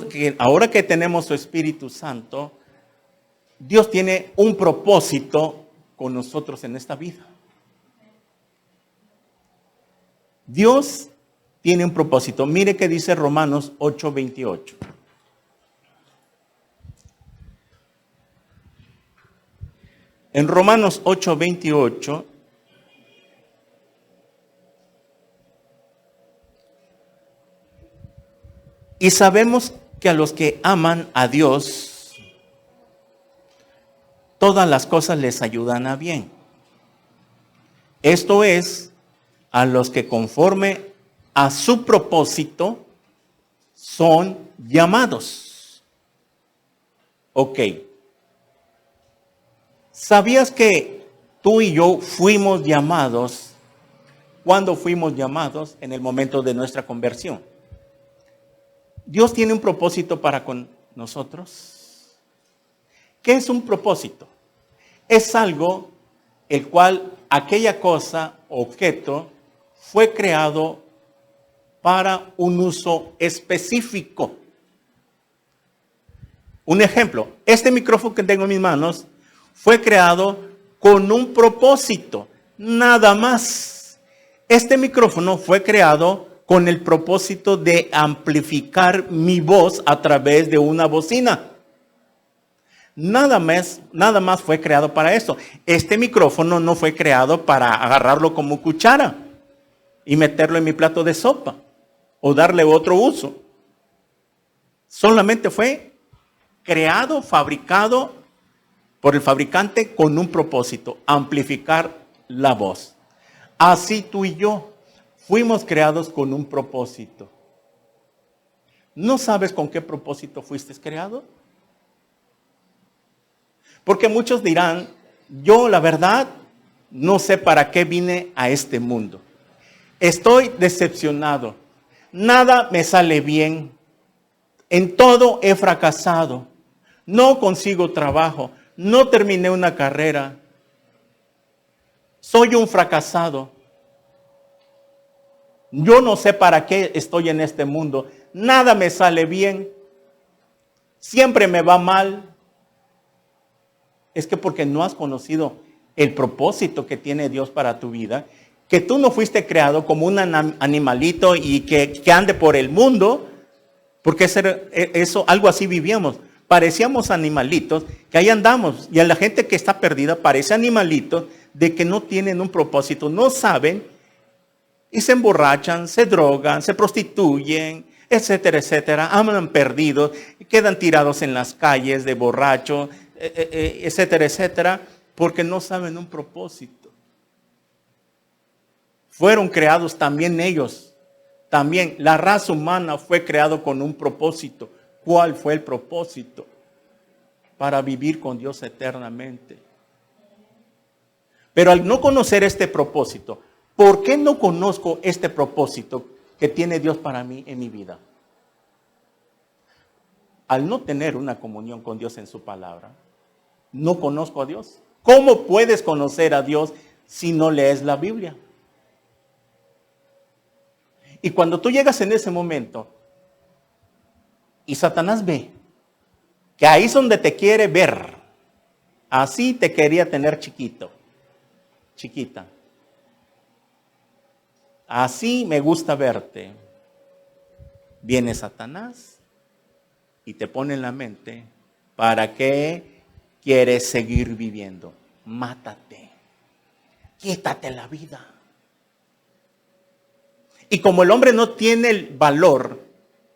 que ahora que tenemos su Espíritu Santo, Dios tiene un propósito con nosotros en esta vida. Dios tiene un propósito. Mire que dice Romanos 8:28. En Romanos 8:28, y sabemos que a los que aman a Dios, todas las cosas les ayudan a bien. Esto es, a los que conforme a su propósito son llamados. Ok. ¿Sabías que tú y yo fuimos llamados? ¿Cuándo fuimos llamados? En el momento de nuestra conversión. Dios tiene un propósito para con nosotros. ¿Qué es un propósito? Es algo el cual aquella cosa, objeto, fue creado para un uso específico. Un ejemplo, este micrófono que tengo en mis manos fue creado con un propósito, nada más. Este micrófono fue creado con el propósito de amplificar mi voz a través de una bocina. Nada más fue creado para eso. Este micrófono no fue creado para agarrarlo como cuchara y meterlo en mi plato de sopa o darle otro uso. Solamente fue creado, fabricado por el fabricante con un propósito, amplificar la voz. Así tú y yo fuimos creados con un propósito. ¿No sabes con qué propósito fuiste creado? Porque muchos dirán, yo la verdad no sé para qué vine a este mundo. Estoy decepcionado. Nada me sale bien. En todo he fracasado. No consigo trabajo. No terminé una carrera. Soy un fracasado. Yo no sé para qué estoy en este mundo. Nada me sale bien. Siempre me va mal. Es que porque no has conocido el propósito que tiene Dios para tu vida, que tú no fuiste creado como un animalito y que ande por el mundo, porque eso, algo así vivíamos. Parecíamos animalitos, que ahí andamos, y a la gente que está perdida parece animalitos de que no tienen un propósito, no saben, y se emborrachan, se drogan, se prostituyen, etcétera, etcétera, andan perdidos, quedan tirados en las calles de borracho, etcétera, etcétera, porque no saben un propósito. Fueron creados también ellos. También la raza humana fue creado con un propósito. ¿Cuál fue el propósito? Para vivir con Dios eternamente. Pero al no conocer este propósito, ¿por qué no conozco este propósito que tiene Dios para mí en mi vida? Al no tener una comunión con Dios en su palabra, no conozco a Dios. ¿Cómo puedes conocer a Dios si no lees la Biblia? Y cuando tú llegas en ese momento y Satanás ve que ahí es donde te quiere ver, así te quería tener chiquito, chiquita. Así me gusta verte. Viene Satanás y te pone en la mente, ¿para qué quieres seguir viviendo? Mátate. Quítate la vida. Y como el hombre no tiene el valor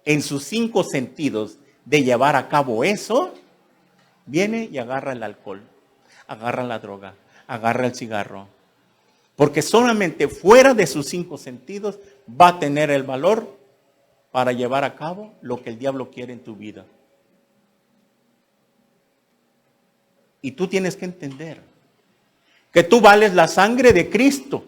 en sus 5 sentidos de llevar a cabo eso, viene y agarra el alcohol, agarra la droga, agarra el cigarro. Porque solamente fuera de sus 5 sentidos va a tener el valor para llevar a cabo lo que el diablo quiere en tu vida. Y tú tienes que entender que tú vales la sangre de Cristo.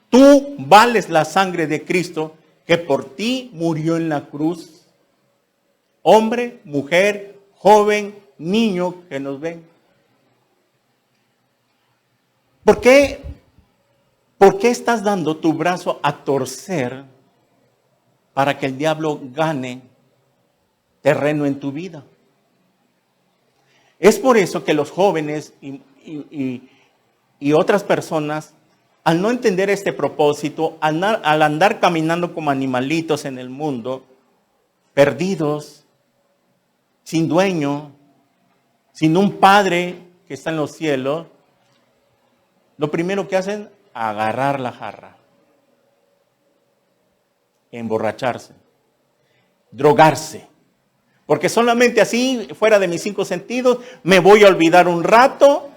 Tú vales la sangre de Cristo que por ti murió en la cruz. Hombre, mujer, joven, niño que nos ven. ¿Por qué estás dando tu brazo a torcer para que el diablo gane terreno en tu vida? Es por eso que los jóvenes y otras personas, al no entender este propósito, al andar caminando como animalitos en el mundo, perdidos, sin dueño, sin un Padre que está en los cielos, lo primero que hacen, agarrar la jarra, emborracharse, drogarse. Porque solamente así, fuera de mis 5 sentidos, me voy a olvidar un rato,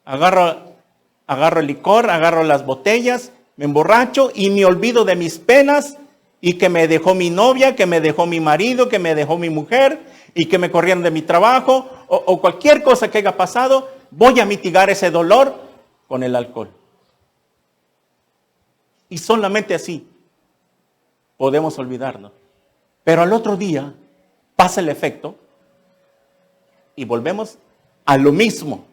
agarro el licor, agarro las botellas, me emborracho y me olvido de mis penas y que me dejó mi novia, que me dejó mi marido, que me dejó mi mujer y que me corrieron de mi trabajo o cualquier cosa que haya pasado, voy a mitigar ese dolor con el alcohol. Y solamente así podemos olvidarnos. Pero al otro día pasa el efecto y volvemos a lo mismo,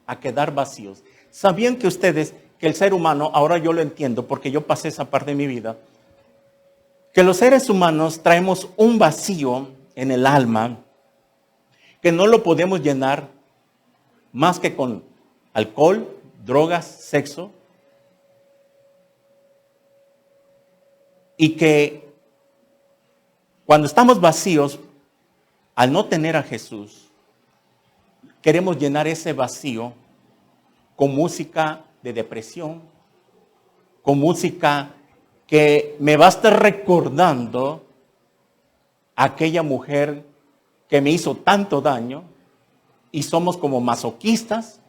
a quedar vacíos. ¿Sabían que ustedes, que el ser humano, ahora yo lo entiendo porque yo pasé esa parte de mi vida, que los seres humanos traemos un vacío en el alma que no lo podemos llenar más que con alcohol, drogas, sexo, y que cuando estamos vacíos, al no tener a Jesús, queremos llenar ese vacío con música de depresión, con música que me va a estar recordando a aquella mujer que me hizo tanto daño, y somos como masoquistas,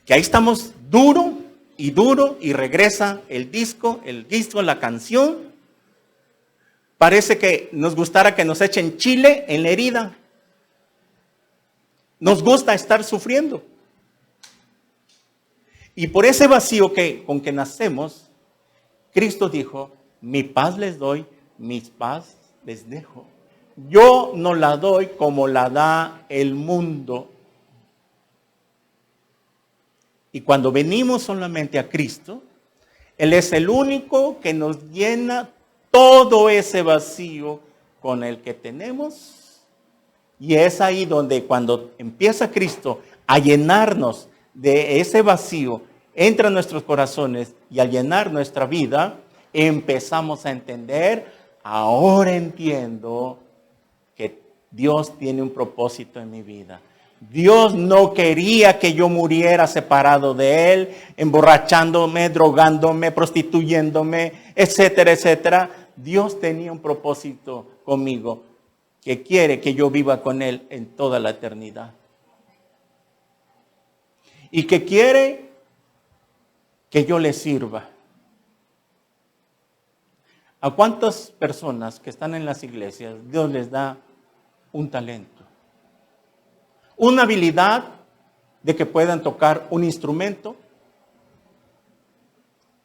que ahí estamos duro y regresa el disco, la canción. Parece que nos gustara que nos echen chile en la herida. Nos gusta estar sufriendo. Y por ese vacío con que nacemos, Cristo dijo, mi paz les doy, mis paz les dejo. Yo no la doy como la da el mundo. Y cuando venimos solamente a Cristo, Él es el único que nos llena todo ese vacío con el que tenemos. Y es ahí donde cuando empieza Cristo a llenarnos de ese vacío, entra en nuestros corazones y al llenar nuestra vida, empezamos a entender, ahora entiendo que Dios tiene un propósito en mi vida. Dios no quería que yo muriera separado de Él, emborrachándome, drogándome, prostituyéndome, etcétera, etcétera. Dios tenía un propósito conmigo, que quiere que yo viva con Él en toda la eternidad. Y que quiere que yo le sirva. ¿A cuántas personas que están en las iglesias Dios les da un talento? Una habilidad de que puedan tocar un instrumento,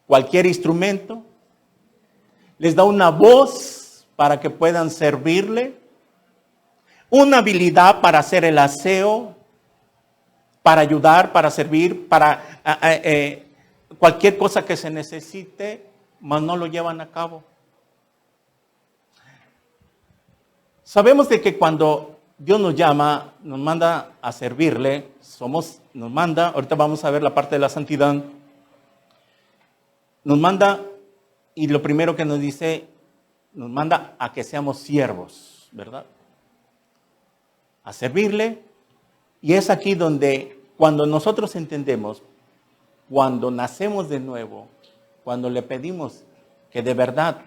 cualquier instrumento. Les da una voz para que puedan servirle. Una habilidad para hacer el aseo, para ayudar, para servir, para cualquier cosa que se necesite, mas no lo llevan a cabo. Sabemos de que cuando Dios nos llama, nos manda a servirle, ahorita vamos a ver la parte de la santidad, nos manda, y lo primero que nos dice, nos manda a que seamos siervos, ¿verdad? A servirle, y es aquí donde, cuando nosotros entendemos, cuando nacemos de nuevo, cuando le pedimos que de verdad,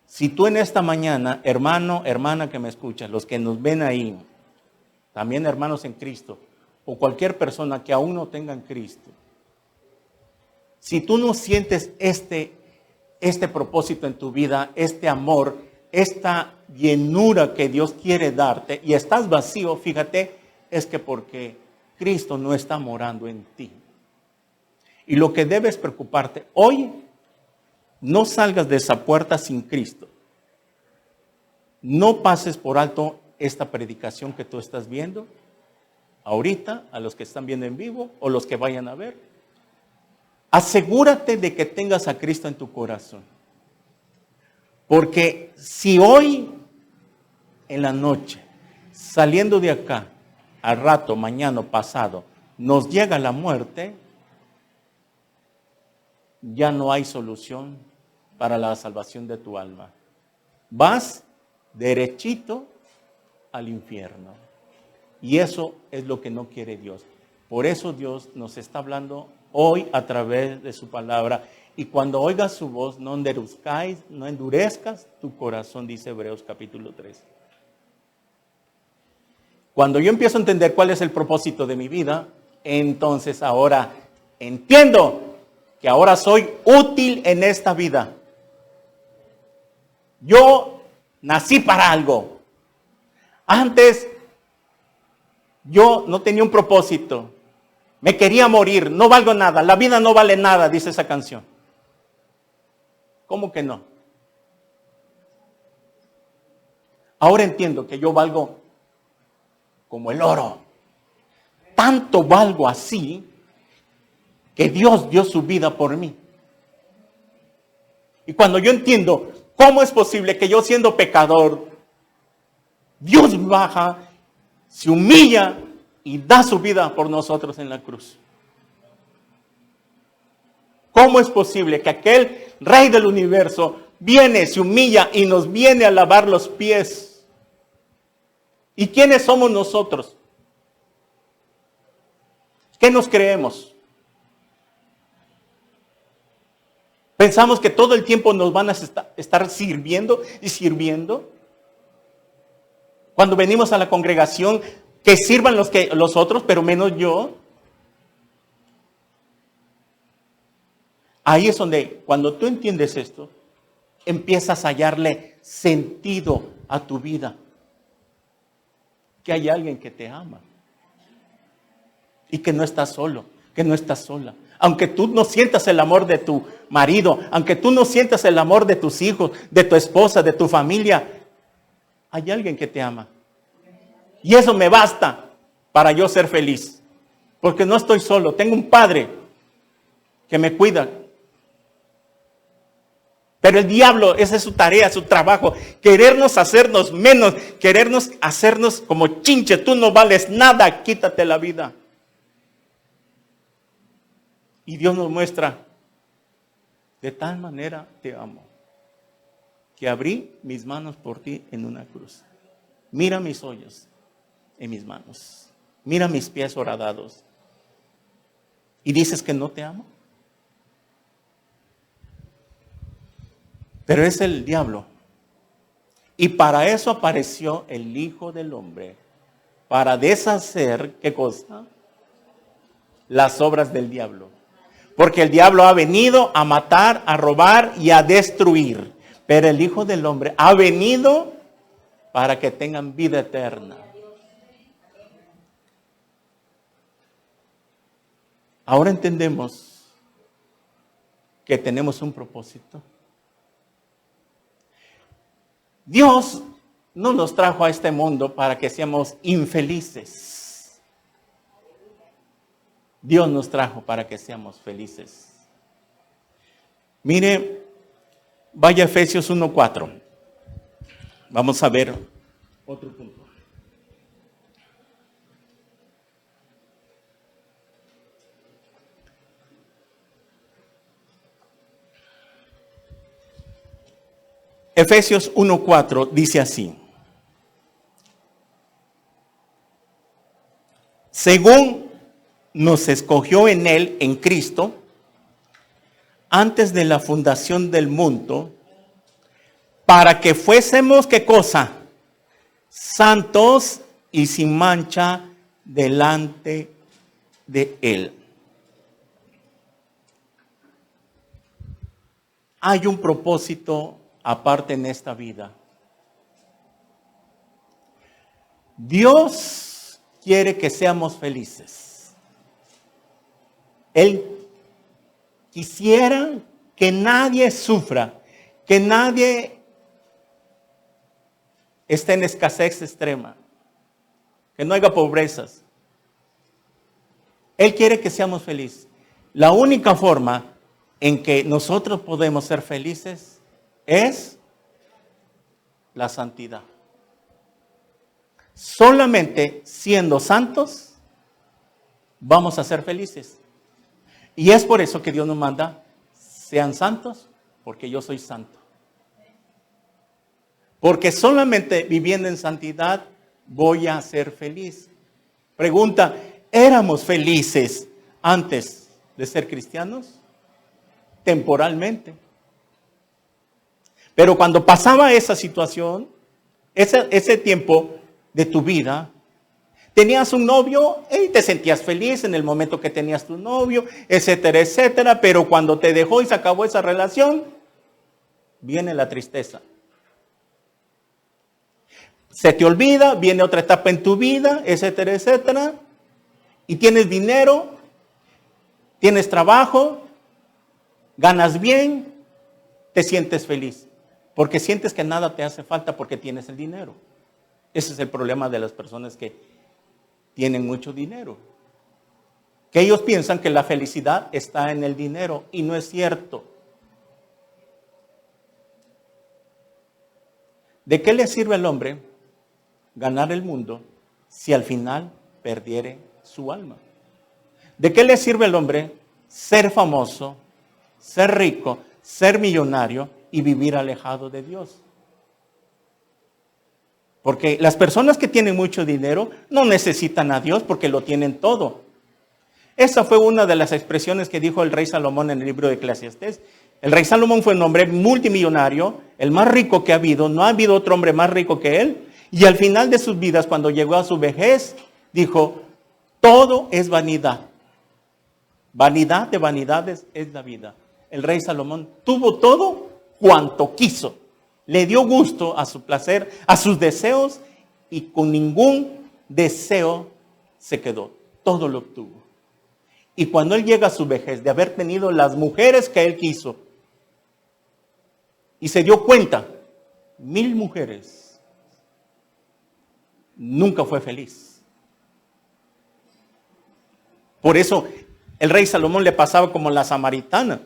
si tú en esta mañana, hermano, hermana que me escuchas, los que nos ven ahí, también hermanos en Cristo, o cualquier persona que aún no tenga en Cristo, si tú no sientes este propósito en tu vida, este amor, esta llenura que Dios quiere darte, y estás vacío, fíjate, es que porque Cristo no está morando en ti. Y lo que debes preocuparte hoy, no salgas de esa puerta sin Cristo. No pases por alto esta predicación que tú estás viendo ahorita, a los que están viendo en vivo o los que vayan a ver. Asegúrate de que tengas a Cristo en tu corazón. Porque si hoy en la noche, saliendo de acá, al rato, mañana, pasado, nos llega la muerte, ya no hay solución para la salvación de tu alma. Vas derechito al infierno. Y eso es lo que no quiere Dios. Por eso Dios nos está hablando hoy a través de su palabra. Y cuando oigas su voz, no endurezcas tu corazón, dice Hebreos capítulo 3. Cuando yo empiezo a entender cuál es el propósito de mi vida, entonces ahora entiendo que ahora soy útil en esta vida. Yo nací para algo. Antes yo no tenía un propósito. Me quería morir, no valgo nada, la vida no vale nada, dice esa canción. ¿Cómo que no? Ahora entiendo que yo valgo como el oro. Tanto valgo así que Dios dio su vida por mí. Y cuando yo entiendo cómo es posible que yo siendo pecador, Dios baja, se humilla y da su vida por nosotros en la cruz. ¿Cómo es posible que aquel Rey del universo viene, se humilla y nos viene a lavar los pies? ¿Y quiénes somos nosotros? ¿Qué nos creemos? ¿Pensamos que todo el tiempo nos van a estar sirviendo y sirviendo? Cuando venimos a la congregación, que sirvan los otros, pero menos yo. Ahí es donde, cuando tú entiendes esto, empiezas a hallarle sentido a tu vida. Que hay alguien que te ama. Y que no estás solo, que no estás sola. Aunque tú no sientas el amor de tu marido, aunque tú no sientas el amor de tus hijos, de tu esposa, de tu familia, hay alguien que te ama. Y eso me basta para yo ser feliz. Porque no estoy solo, tengo un padre que me cuida. Pero el diablo, esa es su tarea, su trabajo. Querernos hacernos menos, querernos hacernos como chinche. Tú no vales nada, quítate la vida. Y Dios nos muestra, de tal manera te amo, que abrí mis manos por ti en una cruz. Mira mis hoyos en mis manos. Mira mis pies horadados. ¿Y dices que no te amo? Pero es el diablo. Y para eso apareció el Hijo del Hombre. Para deshacer, ¿qué cosa? Las obras del diablo. Porque el diablo ha venido a matar, a robar y a destruir. Pero el Hijo del Hombre ha venido para que tengan vida eterna. Ahora entendemos que tenemos un propósito. Dios no nos trajo a este mundo para que seamos infelices. Dios nos trajo para que seamos felices. Mire, vaya a Efesios 1:4. Vamos a ver otro punto. Efesios 1:4 dice así: según nos escogió en Él, en Cristo, antes de la fundación del mundo, para que fuésemos, ¿qué cosa? Santos y sin mancha delante de Él. Hay un propósito aparte en esta vida. Dios quiere que seamos felices. Él quisiera que nadie sufra, que nadie esté en escasez extrema, que no haya pobrezas. Él quiere que seamos felices. La única forma en que nosotros podemos ser felices es la santidad. Solamente siendo santos vamos a ser felices. Y es por eso que Dios nos manda, sean santos, porque yo soy santo. Porque solamente viviendo en santidad voy a ser feliz. Pregunta, ¿éramos felices antes de ser cristianos? Temporalmente. Pero cuando pasaba esa situación, ese tiempo de tu vida, tenías un novio y te sentías feliz en el momento que tenías tu novio, etcétera, etcétera. Pero cuando te dejó y se acabó esa relación, viene la tristeza. Se te olvida, viene otra etapa en tu vida, etcétera, etcétera. Y tienes dinero, tienes trabajo, ganas bien, te sientes feliz. Porque sientes que nada te hace falta porque tienes el dinero. Ese es el problema de las personas que tienen mucho dinero. Que ellos piensan que la felicidad está en el dinero y no es cierto. ¿De qué le sirve al hombre ganar el mundo si al final perdiere su alma? ¿De qué le sirve al hombre ser famoso, ser rico, ser millonario y vivir alejado de Dios? Porque las personas que tienen mucho dinero no necesitan a Dios porque lo tienen todo. Esa fue una de las expresiones que dijo el rey Salomón en el libro de Eclesiastés. El rey Salomón fue un hombre multimillonario, el más rico que ha habido. No ha habido otro hombre más rico que él. Y al final de sus vidas, cuando llegó a su vejez, dijo, todo es vanidad. Vanidad de vanidades es la vida. El rey Salomón tuvo todo cuanto quiso. Le dio gusto a su placer, a sus deseos, y con ningún deseo se quedó. Todo lo obtuvo. Y cuando él llega a su vejez de haber tenido las mujeres que él quiso, y se dio cuenta, 1000 mujeres, nunca fue feliz. Por eso el rey Salomón le pasaba como la samaritana.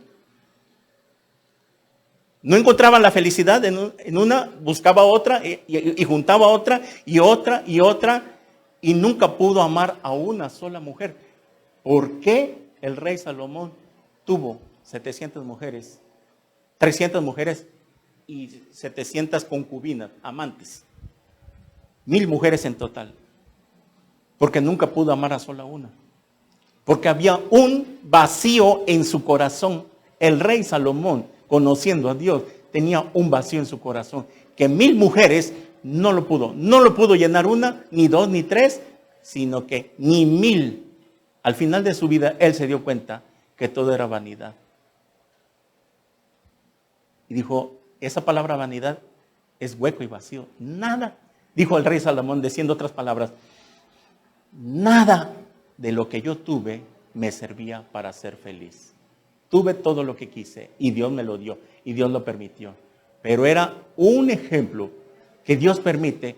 No encontraban la felicidad en una, buscaba otra y juntaba otra y otra y otra, y nunca pudo amar a una sola mujer. ¿Por qué el rey Salomón tuvo 700 mujeres, 300 mujeres y 700 concubinas, amantes? 1000 mujeres en total. Porque nunca pudo amar a sola una. Porque había un vacío en su corazón. El rey Salomón, conociendo a Dios, tenía un vacío en su corazón, que 1000 mujeres no lo pudo llenar una, ni dos, ni tres, sino que ni 1000. Al final de su vida, él se dio cuenta que todo era vanidad. Y dijo, esa palabra vanidad es hueco y vacío. Nada, dijo el rey Salomón, diciendo otras palabras, nada de lo que yo tuve me servía para ser feliz. Tuve todo lo que quise y Dios me lo dio y Dios lo permitió. Pero era un ejemplo que Dios permite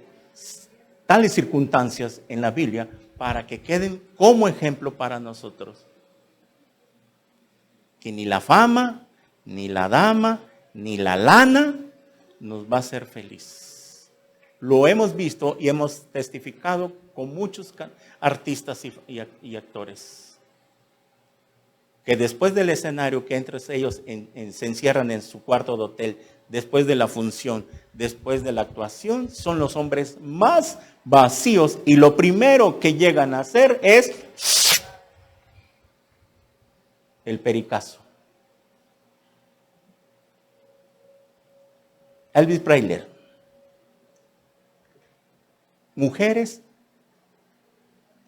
tales circunstancias en la Biblia para que queden como ejemplo para nosotros. Que ni la fama, ni la dama, ni la lana nos va a hacer feliz. Lo hemos visto y hemos testificado con muchos artistas y actores. Que después del escenario, que entre ellos se encierran en su cuarto de hotel, después de la función, después de la actuación, son los hombres más vacíos y lo primero que llegan a hacer es el pericazo. Elvis Presley. Mujeres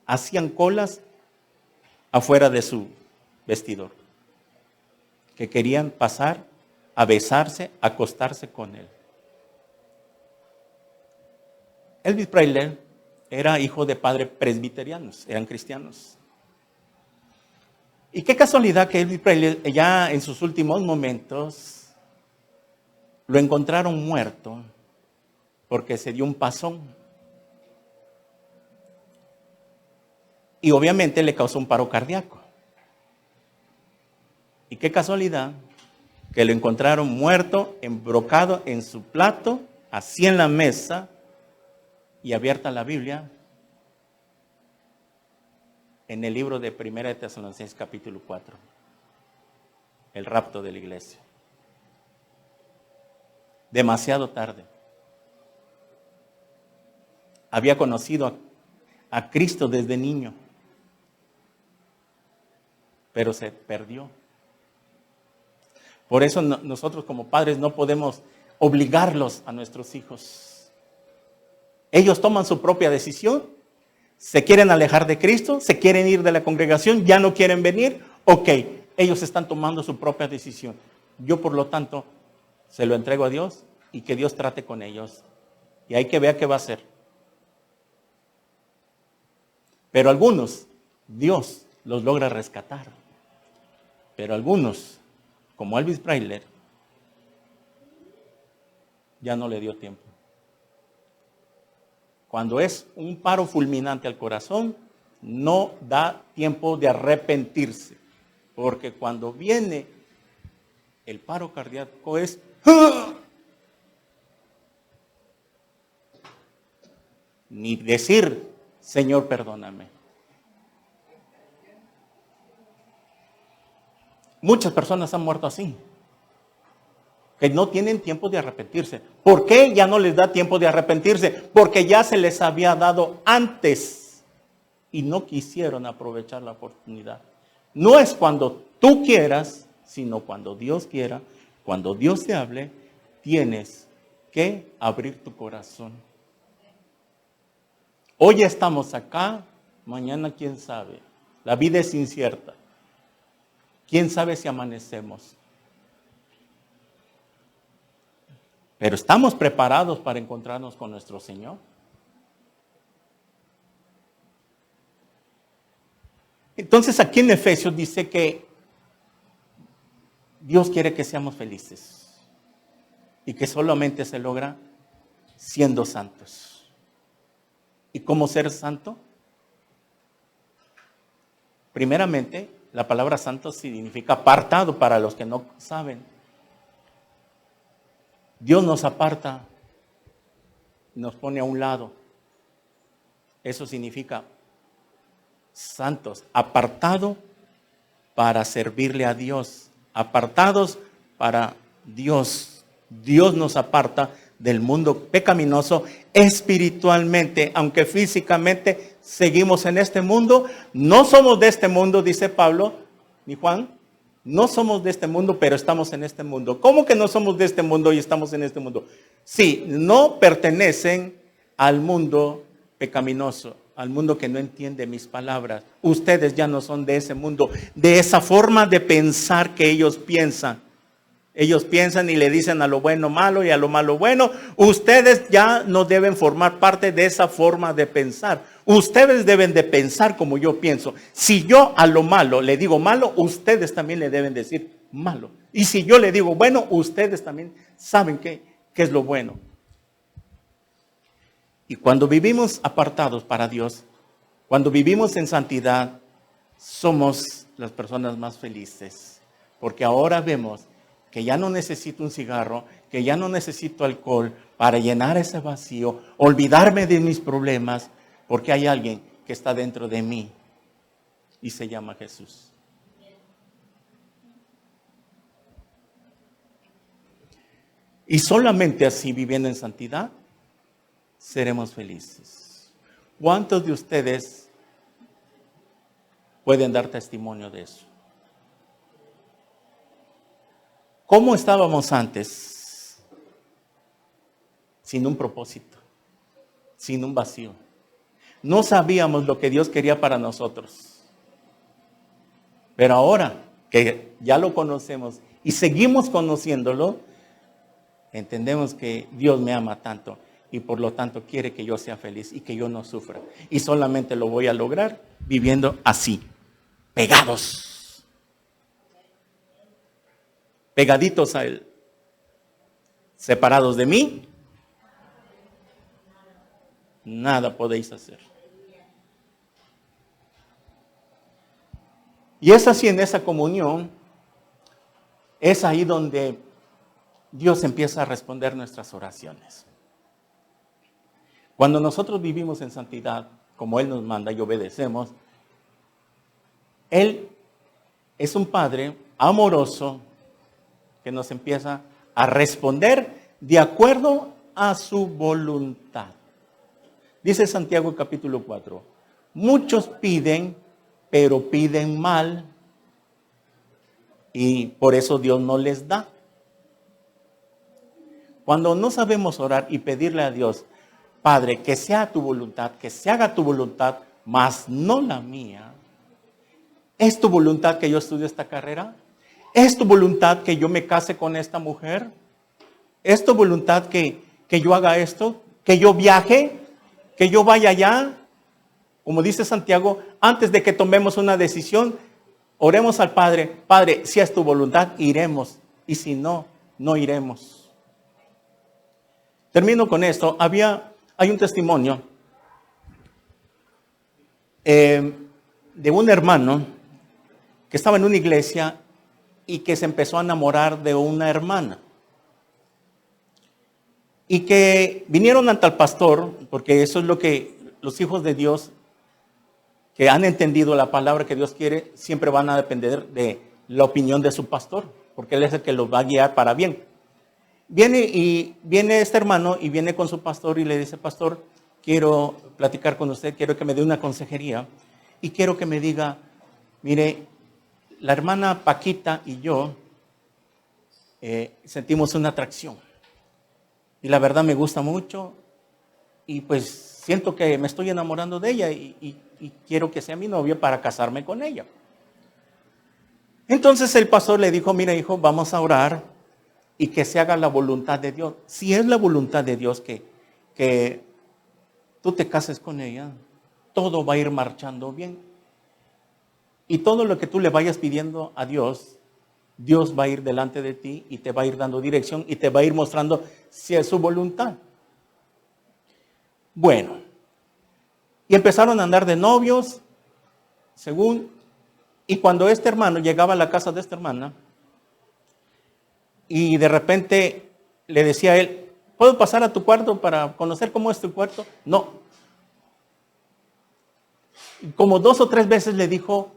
hacían colas afuera de su vestidor, que querían pasar a besarse, a acostarse con él. Elvis Presley era hijo de padres presbiterianos, eran cristianos. Y qué casualidad que Elvis Presley, ya en sus últimos momentos, lo encontraron muerto porque se dio un pasón. Y obviamente le causó un paro cardíaco. Y qué casualidad que lo encontraron muerto, embrocado en su plato, así en la mesa, y abierta la Biblia, en el libro de 1 de Tesalonicenses capítulo 4. El rapto de la iglesia. Demasiado tarde. Había conocido a Cristo desde niño, pero se perdió. Por eso nosotros como padres no podemos obligarlos a nuestros hijos. Ellos toman su propia decisión, se quieren alejar de Cristo, se quieren ir de la congregación, ya no quieren venir, ok, ellos están tomando su propia decisión. Yo, por lo tanto, se lo entrego a Dios y que Dios trate con ellos. Y hay que ver qué va a hacer. Pero algunos, Dios los logra rescatar. Pero algunos, como Elvis Presley, ya no le dio tiempo. Cuando es un paro fulminante al corazón, no da tiempo de arrepentirse. Porque cuando viene el paro cardíaco es ¡ah! Ni decir, Señor, perdóname. Muchas personas han muerto así, que no tienen tiempo de arrepentirse. ¿Por qué ya no les da tiempo de arrepentirse? Porque ya se les había dado antes y no quisieron aprovechar la oportunidad. No es cuando tú quieras, sino cuando Dios quiera, cuando Dios te hable, tienes que abrir tu corazón. Hoy estamos acá, mañana quién sabe. La vida es incierta. ¿Quién sabe si amanecemos? Pero ¿estamos preparados para encontrarnos con nuestro Señor? Entonces aquí en Efesios dice que Dios quiere que seamos felices y que solamente se logra siendo santos. ¿Y cómo ser santo? Primeramente, la palabra santo significa apartado para los que no saben. Dios nos aparta, nos pone a un lado. Eso significa santos, apartado para servirle a Dios, apartados para Dios. Dios nos aparta del mundo pecaminoso espiritualmente, aunque físicamente seguimos en este mundo. No somos de este mundo, dice Pablo ni Juan. No somos de este mundo, pero estamos en este mundo. ¿Cómo que no somos de este mundo y estamos en este mundo? Sí, no pertenecen al mundo pecaminoso, al mundo que no entiende mis palabras. Ustedes ya no son de ese mundo, de esa forma de pensar que ellos piensan. Ellos piensan y le dicen a lo bueno malo y a lo malo bueno. Ustedes ya no deben formar parte de esa forma de pensar. Ustedes deben de pensar como yo pienso. Si yo a lo malo le digo malo, ustedes también le deben decir malo. Y si yo le digo bueno, ustedes también saben qué es lo bueno. Y cuando vivimos apartados para Dios, cuando vivimos en santidad, somos las personas más felices. Porque ahora vemos que ya no necesito un cigarro, que ya no necesito alcohol para llenar ese vacío, olvidarme de mis problemas, porque hay alguien que está dentro de mí y se llama Jesús. Y solamente así, viviendo en santidad, seremos felices. ¿Cuántos de ustedes pueden dar testimonio de eso? ¿Cómo estábamos antes? Sin un propósito, sin un vacío. No sabíamos lo que Dios quería para nosotros. Pero ahora que ya lo conocemos y seguimos conociéndolo, entendemos que Dios me ama tanto y por lo tanto quiere que yo sea feliz y que yo no sufra. Y solamente lo voy a lograr viviendo así, pegados. Pegaditos a Él, separados de mí, nada podéis hacer. Y es así en esa comunión, es ahí donde Dios empieza a responder nuestras oraciones. Cuando nosotros vivimos en santidad, como Él nos manda y obedecemos, Él es un Padre amoroso que nos empieza a responder de acuerdo a su voluntad. Dice Santiago capítulo 4, Muchos piden, pero piden mal. Y por eso Dios no les da. Cuando no sabemos orar y pedirle a Dios, Padre, que sea tu voluntad, que se haga tu voluntad, mas no la mía. ¿Es tu voluntad que yo estudie esta carrera? ¿Es tu voluntad que yo me case con esta mujer? ¿Es tu voluntad que yo haga esto? ¿Que yo viaje? ¿Que yo vaya allá? Como dice Santiago, antes de que tomemos una decisión, oremos al Padre. Padre, si es tu voluntad, iremos. Y si no, no iremos. Termino con esto. Hay un testimonio de un hermano que estaba en una iglesia y que se empezó a enamorar de una hermana. Y que vinieron ante el pastor, porque eso es lo que los hijos de Dios que han entendido la palabra que Dios quiere, siempre van a depender de la opinión de su pastor, porque él es el que los va a guiar para bien. Viene este hermano y viene con su pastor y le dice, pastor, quiero platicar con usted, quiero que me dé una consejería y quiero que me diga, mire, la hermana Paquita y yo sentimos una atracción y la verdad me gusta mucho y pues siento que me estoy enamorando de ella y quiero que sea mi novia para casarme con ella. Entonces el pastor le dijo, mira hijo, vamos a orar y que se haga la voluntad de Dios. Si es la voluntad de Dios que tú te cases con ella, todo va a ir marchando bien. Y todo lo que tú le vayas pidiendo a Dios, Dios va a ir delante de ti y te va a ir dando dirección y te va a ir mostrando si es su voluntad. Bueno, y empezaron a andar de novios, y cuando este hermano llegaba a la casa de esta hermana, y de repente le decía a él, ¿puedo pasar a tu cuarto para conocer cómo es tu cuarto? No. Como 2 o 3 veces le dijo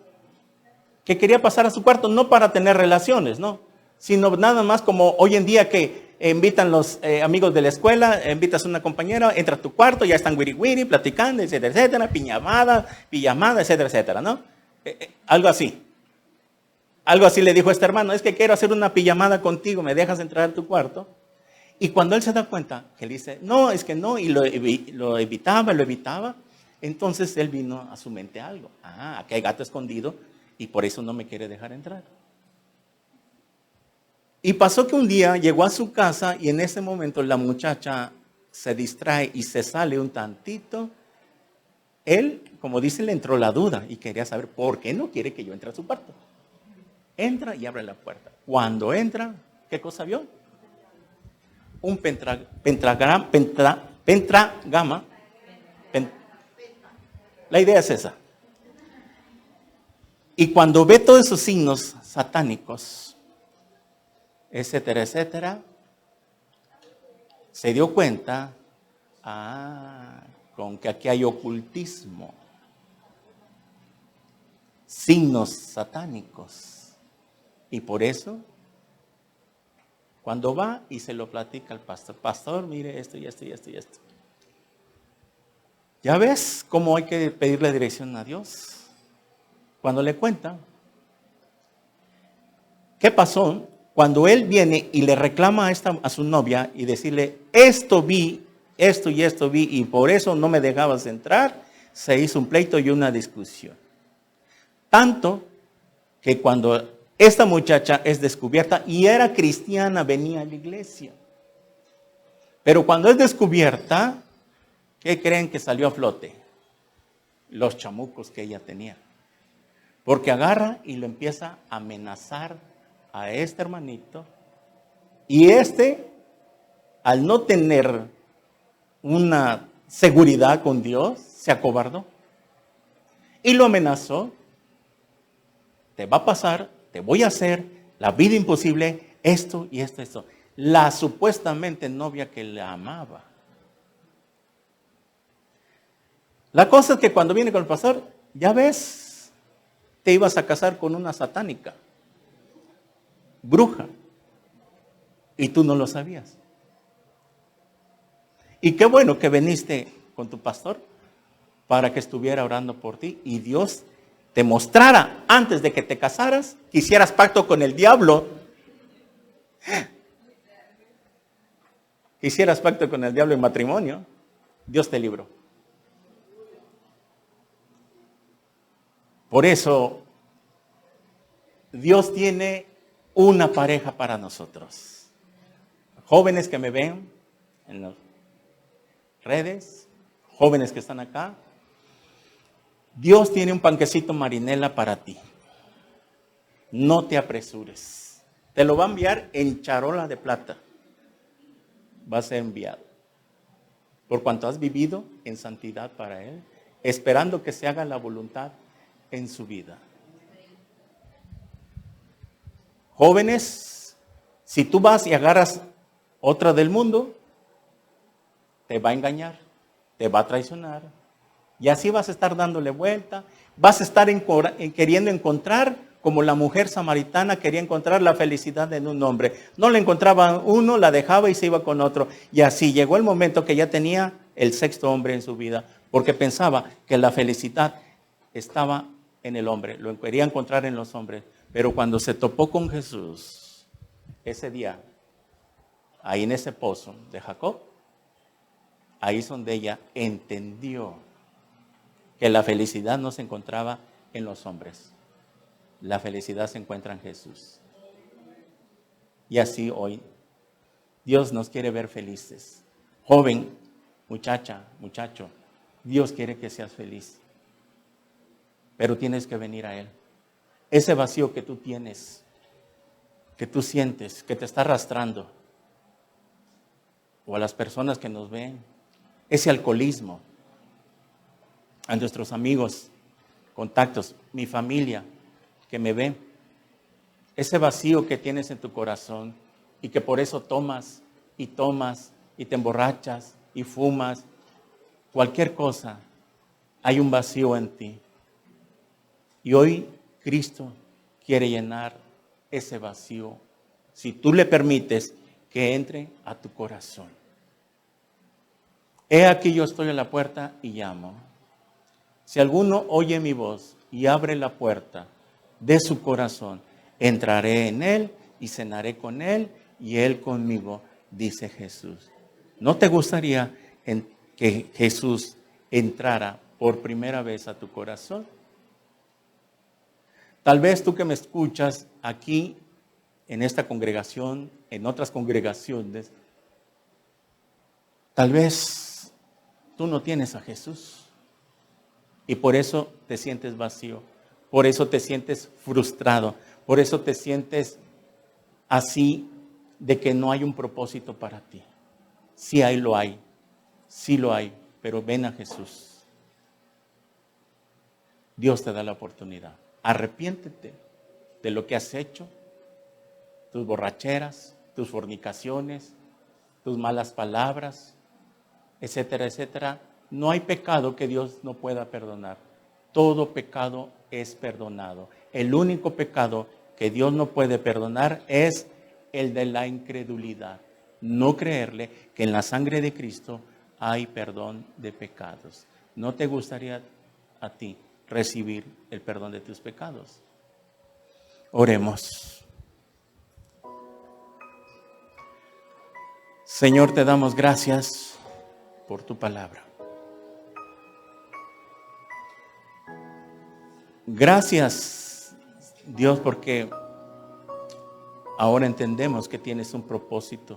que quería pasar a su cuarto, no para tener relaciones, ¿no? Sino nada más como hoy en día que invitan los amigos de la escuela, invitas a una compañera, entra a tu cuarto, ya están wiri wiri, platicando, etcétera, etcétera, pijamada, etcétera, etcétera, ¿no? Algo así. Algo así le dijo este hermano, es que quiero hacer una pijamada contigo, ¿me dejas entrar a tu cuarto? Y cuando él se da cuenta, que él dice, no, es que no, y lo evitaba, entonces él vino a su mente algo. Aquí hay gato escondido y por eso no me quiere dejar entrar. Y pasó que un día llegó a su casa y en ese momento la muchacha se distrae y se sale un tantito. Él, como dice, le entró la duda y quería saber por qué no quiere que yo entre a su cuarto. Entra y abre la puerta. Cuando entra, ¿qué cosa vio? Un pentagrama. La idea es esa. Y cuando ve todos esos signos satánicos, etcétera, etcétera, se dio cuenta, con que aquí hay ocultismo, signos satánicos. Y por eso, cuando va y se lo platica al pastor, pastor, mire esto y esto y esto y esto. ¿Ya ves cómo hay que pedirle dirección a Dios? Cuando le cuenta, ¿qué pasó? Cuando él viene y le reclama a su novia y decirle, esto vi, esto y esto vi, y por eso no me dejabas entrar, se hizo un pleito y una discusión. Tanto que cuando esta muchacha es descubierta y era cristiana, venía a la iglesia. Pero cuando es descubierta, ¿qué creen que salió a flote? Los chamucos que ella tenía. Porque agarra y lo empieza a amenazar a este hermanito. Y al no tener una seguridad con Dios, se acobardó. Y lo amenazó. Te va a pasar, te voy a hacer la vida imposible, esto y esto. La supuestamente novia que le amaba. La cosa es que cuando viene con el pastor, ya ves, te ibas a casar con una satánica, bruja, y tú no lo sabías. Y qué bueno que viniste con tu pastor, para que estuviera orando por ti y Dios te mostrara antes de que te casaras, que hicieras pacto con el diablo, que hicieras pacto con el diablo en matrimonio, Dios te libró. Por eso, Dios tiene una pareja para nosotros. Jóvenes que me ven en las redes, jóvenes que están acá, Dios tiene un panquecito marinela para ti. No te apresures. Te lo va a enviar en charola de plata. Va a ser enviado. Por cuanto has vivido en santidad para Él, esperando que se haga la voluntad en su vida. Jóvenes, si tú vas y agarras otra del mundo, te va a engañar, te va a traicionar. Y así vas a estar dándole vuelta, vas a estar queriendo encontrar, como la mujer samaritana quería encontrar la felicidad en un hombre. No la encontraba uno, la dejaba y se iba con otro. Y así llegó el momento que ya tenía el sexto hombre en su vida, porque pensaba que la felicidad estaba en el hombre, lo quería encontrar en los hombres. Pero cuando se topó con Jesús, ese día, ahí en ese pozo de Jacob, ahí es donde ella entendió que la felicidad no se encontraba en los hombres. La felicidad se encuentra en Jesús. Y así hoy, Dios nos quiere ver felices. Joven, muchacha, muchacho, Dios quiere que seas feliz. Pero tienes que venir a Él. Ese vacío que tú tienes, que tú sientes, que te está arrastrando, o a las personas que nos ven, ese alcoholismo, a nuestros amigos, contactos, mi familia que me ve, ese vacío que tienes en tu corazón y que por eso tomas y te emborrachas y fumas, cualquier cosa, hay un vacío en ti. Y hoy Cristo quiere llenar ese vacío si tú le permites que entre a tu corazón. He aquí yo estoy en la puerta y llamo. Si alguno oye mi voz y abre la puerta de su corazón, entraré en él y cenaré con él y él conmigo, dice Jesús. ¿No te gustaría que Jesús entrara por primera vez a tu corazón? Tal vez tú que me escuchas aquí, en esta congregación, en otras congregaciones, tal vez tú no tienes a Jesús. Y por eso te sientes vacío, por eso te sientes frustrado, por eso te sientes así de que no hay un propósito para ti. Sí lo hay, pero ven a Jesús. Dios te da la oportunidad. Arrepiéntete de lo que has hecho, tus borracheras, tus fornicaciones, tus malas palabras, etcétera, etcétera. No hay pecado que Dios no pueda perdonar. Todo pecado es perdonado. El único pecado que Dios no puede perdonar es el de la incredulidad. No creerle que en la sangre de Cristo hay perdón de pecados. ¿No te gustaría a ti recibir el perdón de tus pecados? Oremos. Señor, te damos gracias por tu palabra. Gracias, Dios, porque ahora entendemos que tienes un propósito.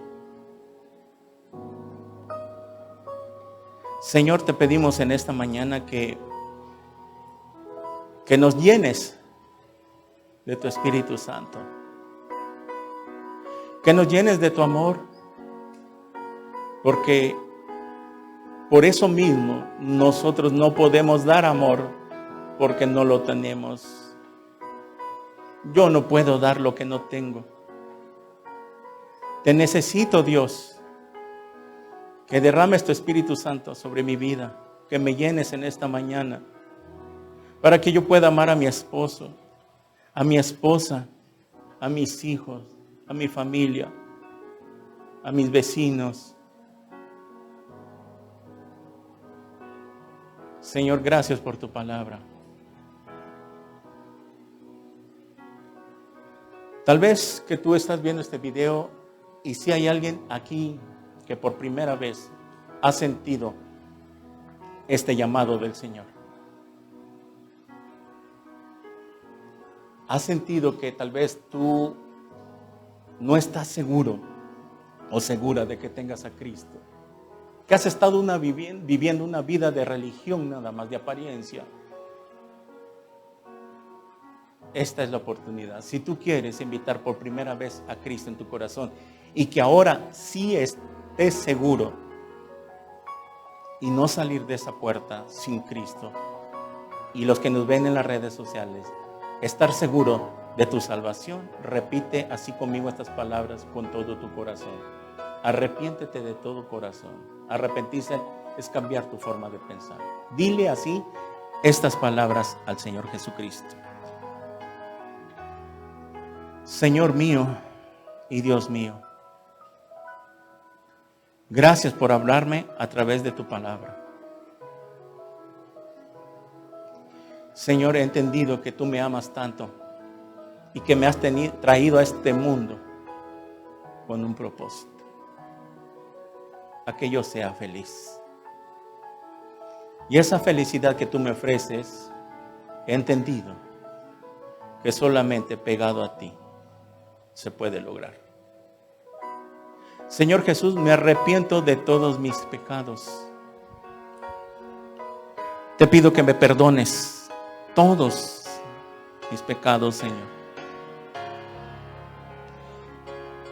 Señor, te pedimos en esta mañana que nos llenes de tu Espíritu Santo. Que nos llenes de tu amor. Porque por eso mismo nosotros no podemos dar amor porque no lo tenemos. Yo no puedo dar lo que no tengo. Te necesito, Dios, que derrames tu Espíritu Santo sobre mi vida, que me llenes en esta mañana, para que yo pueda amar a mi esposo, a mi esposa, a mis hijos, a mi familia, a mis vecinos. Señor, gracias por tu palabra. Tal vez que tú estás viendo este video y si hay alguien aquí que por primera vez ha sentido este llamado del Señor. Has sentido que tal vez tú no estás seguro o segura de que tengas a Cristo. Que has estado viviendo una vida de religión nada más, de apariencia. Esta es la oportunidad. Si tú quieres invitar por primera vez a Cristo en tu corazón y que ahora sí estés seguro y no salir de esa puerta sin Cristo, y los que nos ven en las redes sociales, estar seguro de tu salvación, repite así conmigo estas palabras con todo tu corazón. Arrepiéntete de todo corazón. Arrepentirse es cambiar tu forma de pensar. Dile así estas palabras al Señor Jesucristo. Señor mío y Dios mío, gracias por hablarme a través de tu palabra. Señor, he entendido que tú me amas tanto y que me has traído a este mundo con un propósito, a que yo sea feliz. Y esa felicidad que tú me ofreces, he entendido que solamente pegado a ti se puede lograr. Señor Jesús, me arrepiento de todos mis pecados. Te pido que me perdones todos mis pecados, Señor.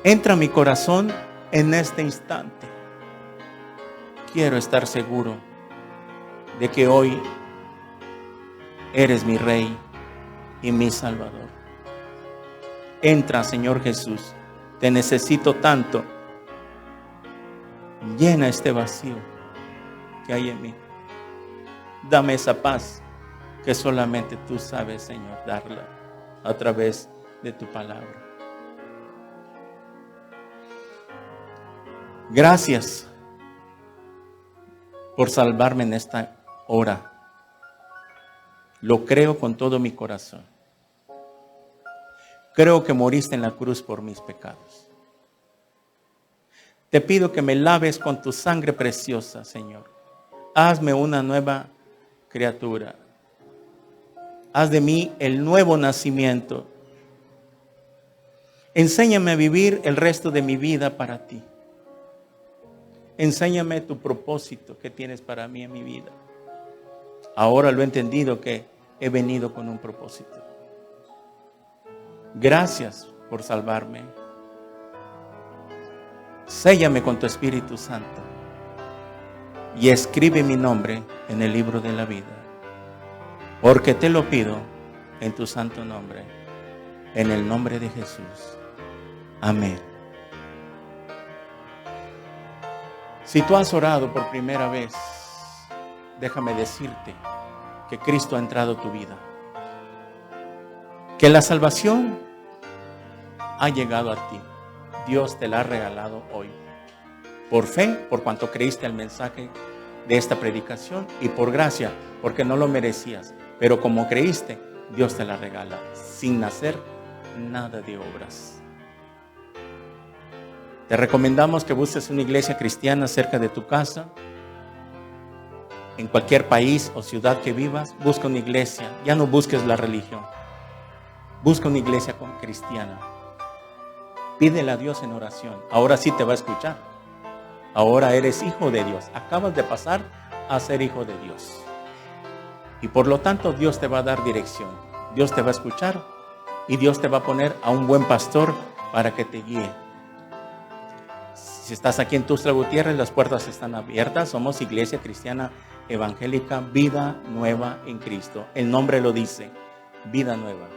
Entra a mi corazón en este instante. Quiero estar seguro de que hoy eres mi Rey y mi Salvador. Entra, Señor Jesús, te necesito tanto. Llena este vacío que hay en mí. Dame esa paz que solamente tú sabes, Señor, darla a través de tu palabra. Gracias por salvarme en esta hora. Lo creo con todo mi corazón. Creo que moriste en la cruz por mis pecados. Te pido que me laves con tu sangre preciosa, Señor. Hazme una nueva criatura. Haz de mí el nuevo nacimiento. Enséñame a vivir el resto de mi vida para ti. Enséñame tu propósito que tienes para mí en mi vida. Ahora lo he entendido que he venido con un propósito. Gracias por salvarme. Séllame con tu Espíritu Santo y escribe mi nombre en el libro de la vida. Porque te lo pido en tu santo nombre, en el nombre de Jesús. Amén. Si tú has orado por primera vez, déjame decirte que Cristo ha entrado a tu vida. Que la salvación ha llegado a ti. Dios te la ha regalado hoy. Por fe, por cuanto creíste el mensaje de esta predicación, y por gracia, porque no lo merecías. Pero como creíste, Dios te la regala, sin hacer nada de obras. Te recomendamos que busques una iglesia cristiana cerca de tu casa. En cualquier país o ciudad que vivas, busca una iglesia. Ya no busques la religión. Busca una iglesia cristiana. Pídele a Dios en oración. Ahora sí te va a escuchar. Ahora eres hijo de Dios. Acabas de pasar a ser hijo de Dios. Y por lo tanto Dios te va a dar dirección. Dios te va a escuchar y Dios te va a poner a un buen pastor para que te guíe. Si estás aquí en Tuxtla Gutiérrez, las puertas están abiertas. Somos Iglesia Cristiana Evangélica Vida Nueva en Cristo. El nombre lo dice, Vida Nueva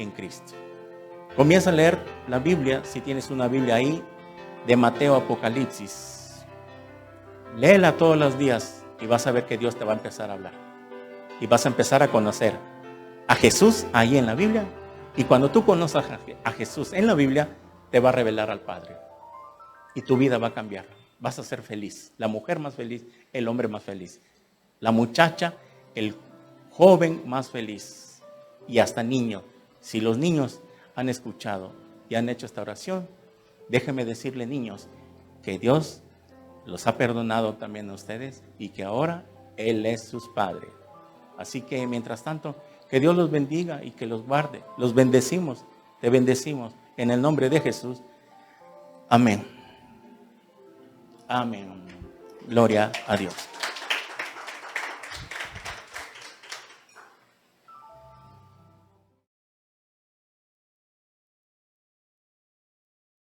en Cristo. Comienza a leer la Biblia, si tienes una Biblia ahí, de Mateo Apocalipsis. Léela todos los días y vas a ver que Dios te va a empezar a hablar. Y vas a empezar a conocer a Jesús ahí en la Biblia. Y cuando tú conoces a Jesús en la Biblia, te va a revelar al Padre. Y tu vida va a cambiar. Vas a ser feliz. La mujer más feliz, el hombre más feliz. La muchacha el joven más feliz y hasta niño. Si los niños han escuchado y han hecho esta oración, déjenme decirle, niños, que Dios los ha perdonado también a ustedes y que ahora Él es sus padres. Así que mientras tanto, que Dios los bendiga y que los guarde. Los bendecimos, te bendecimos en el nombre de Jesús. Amén. Amén. Gloria a Dios.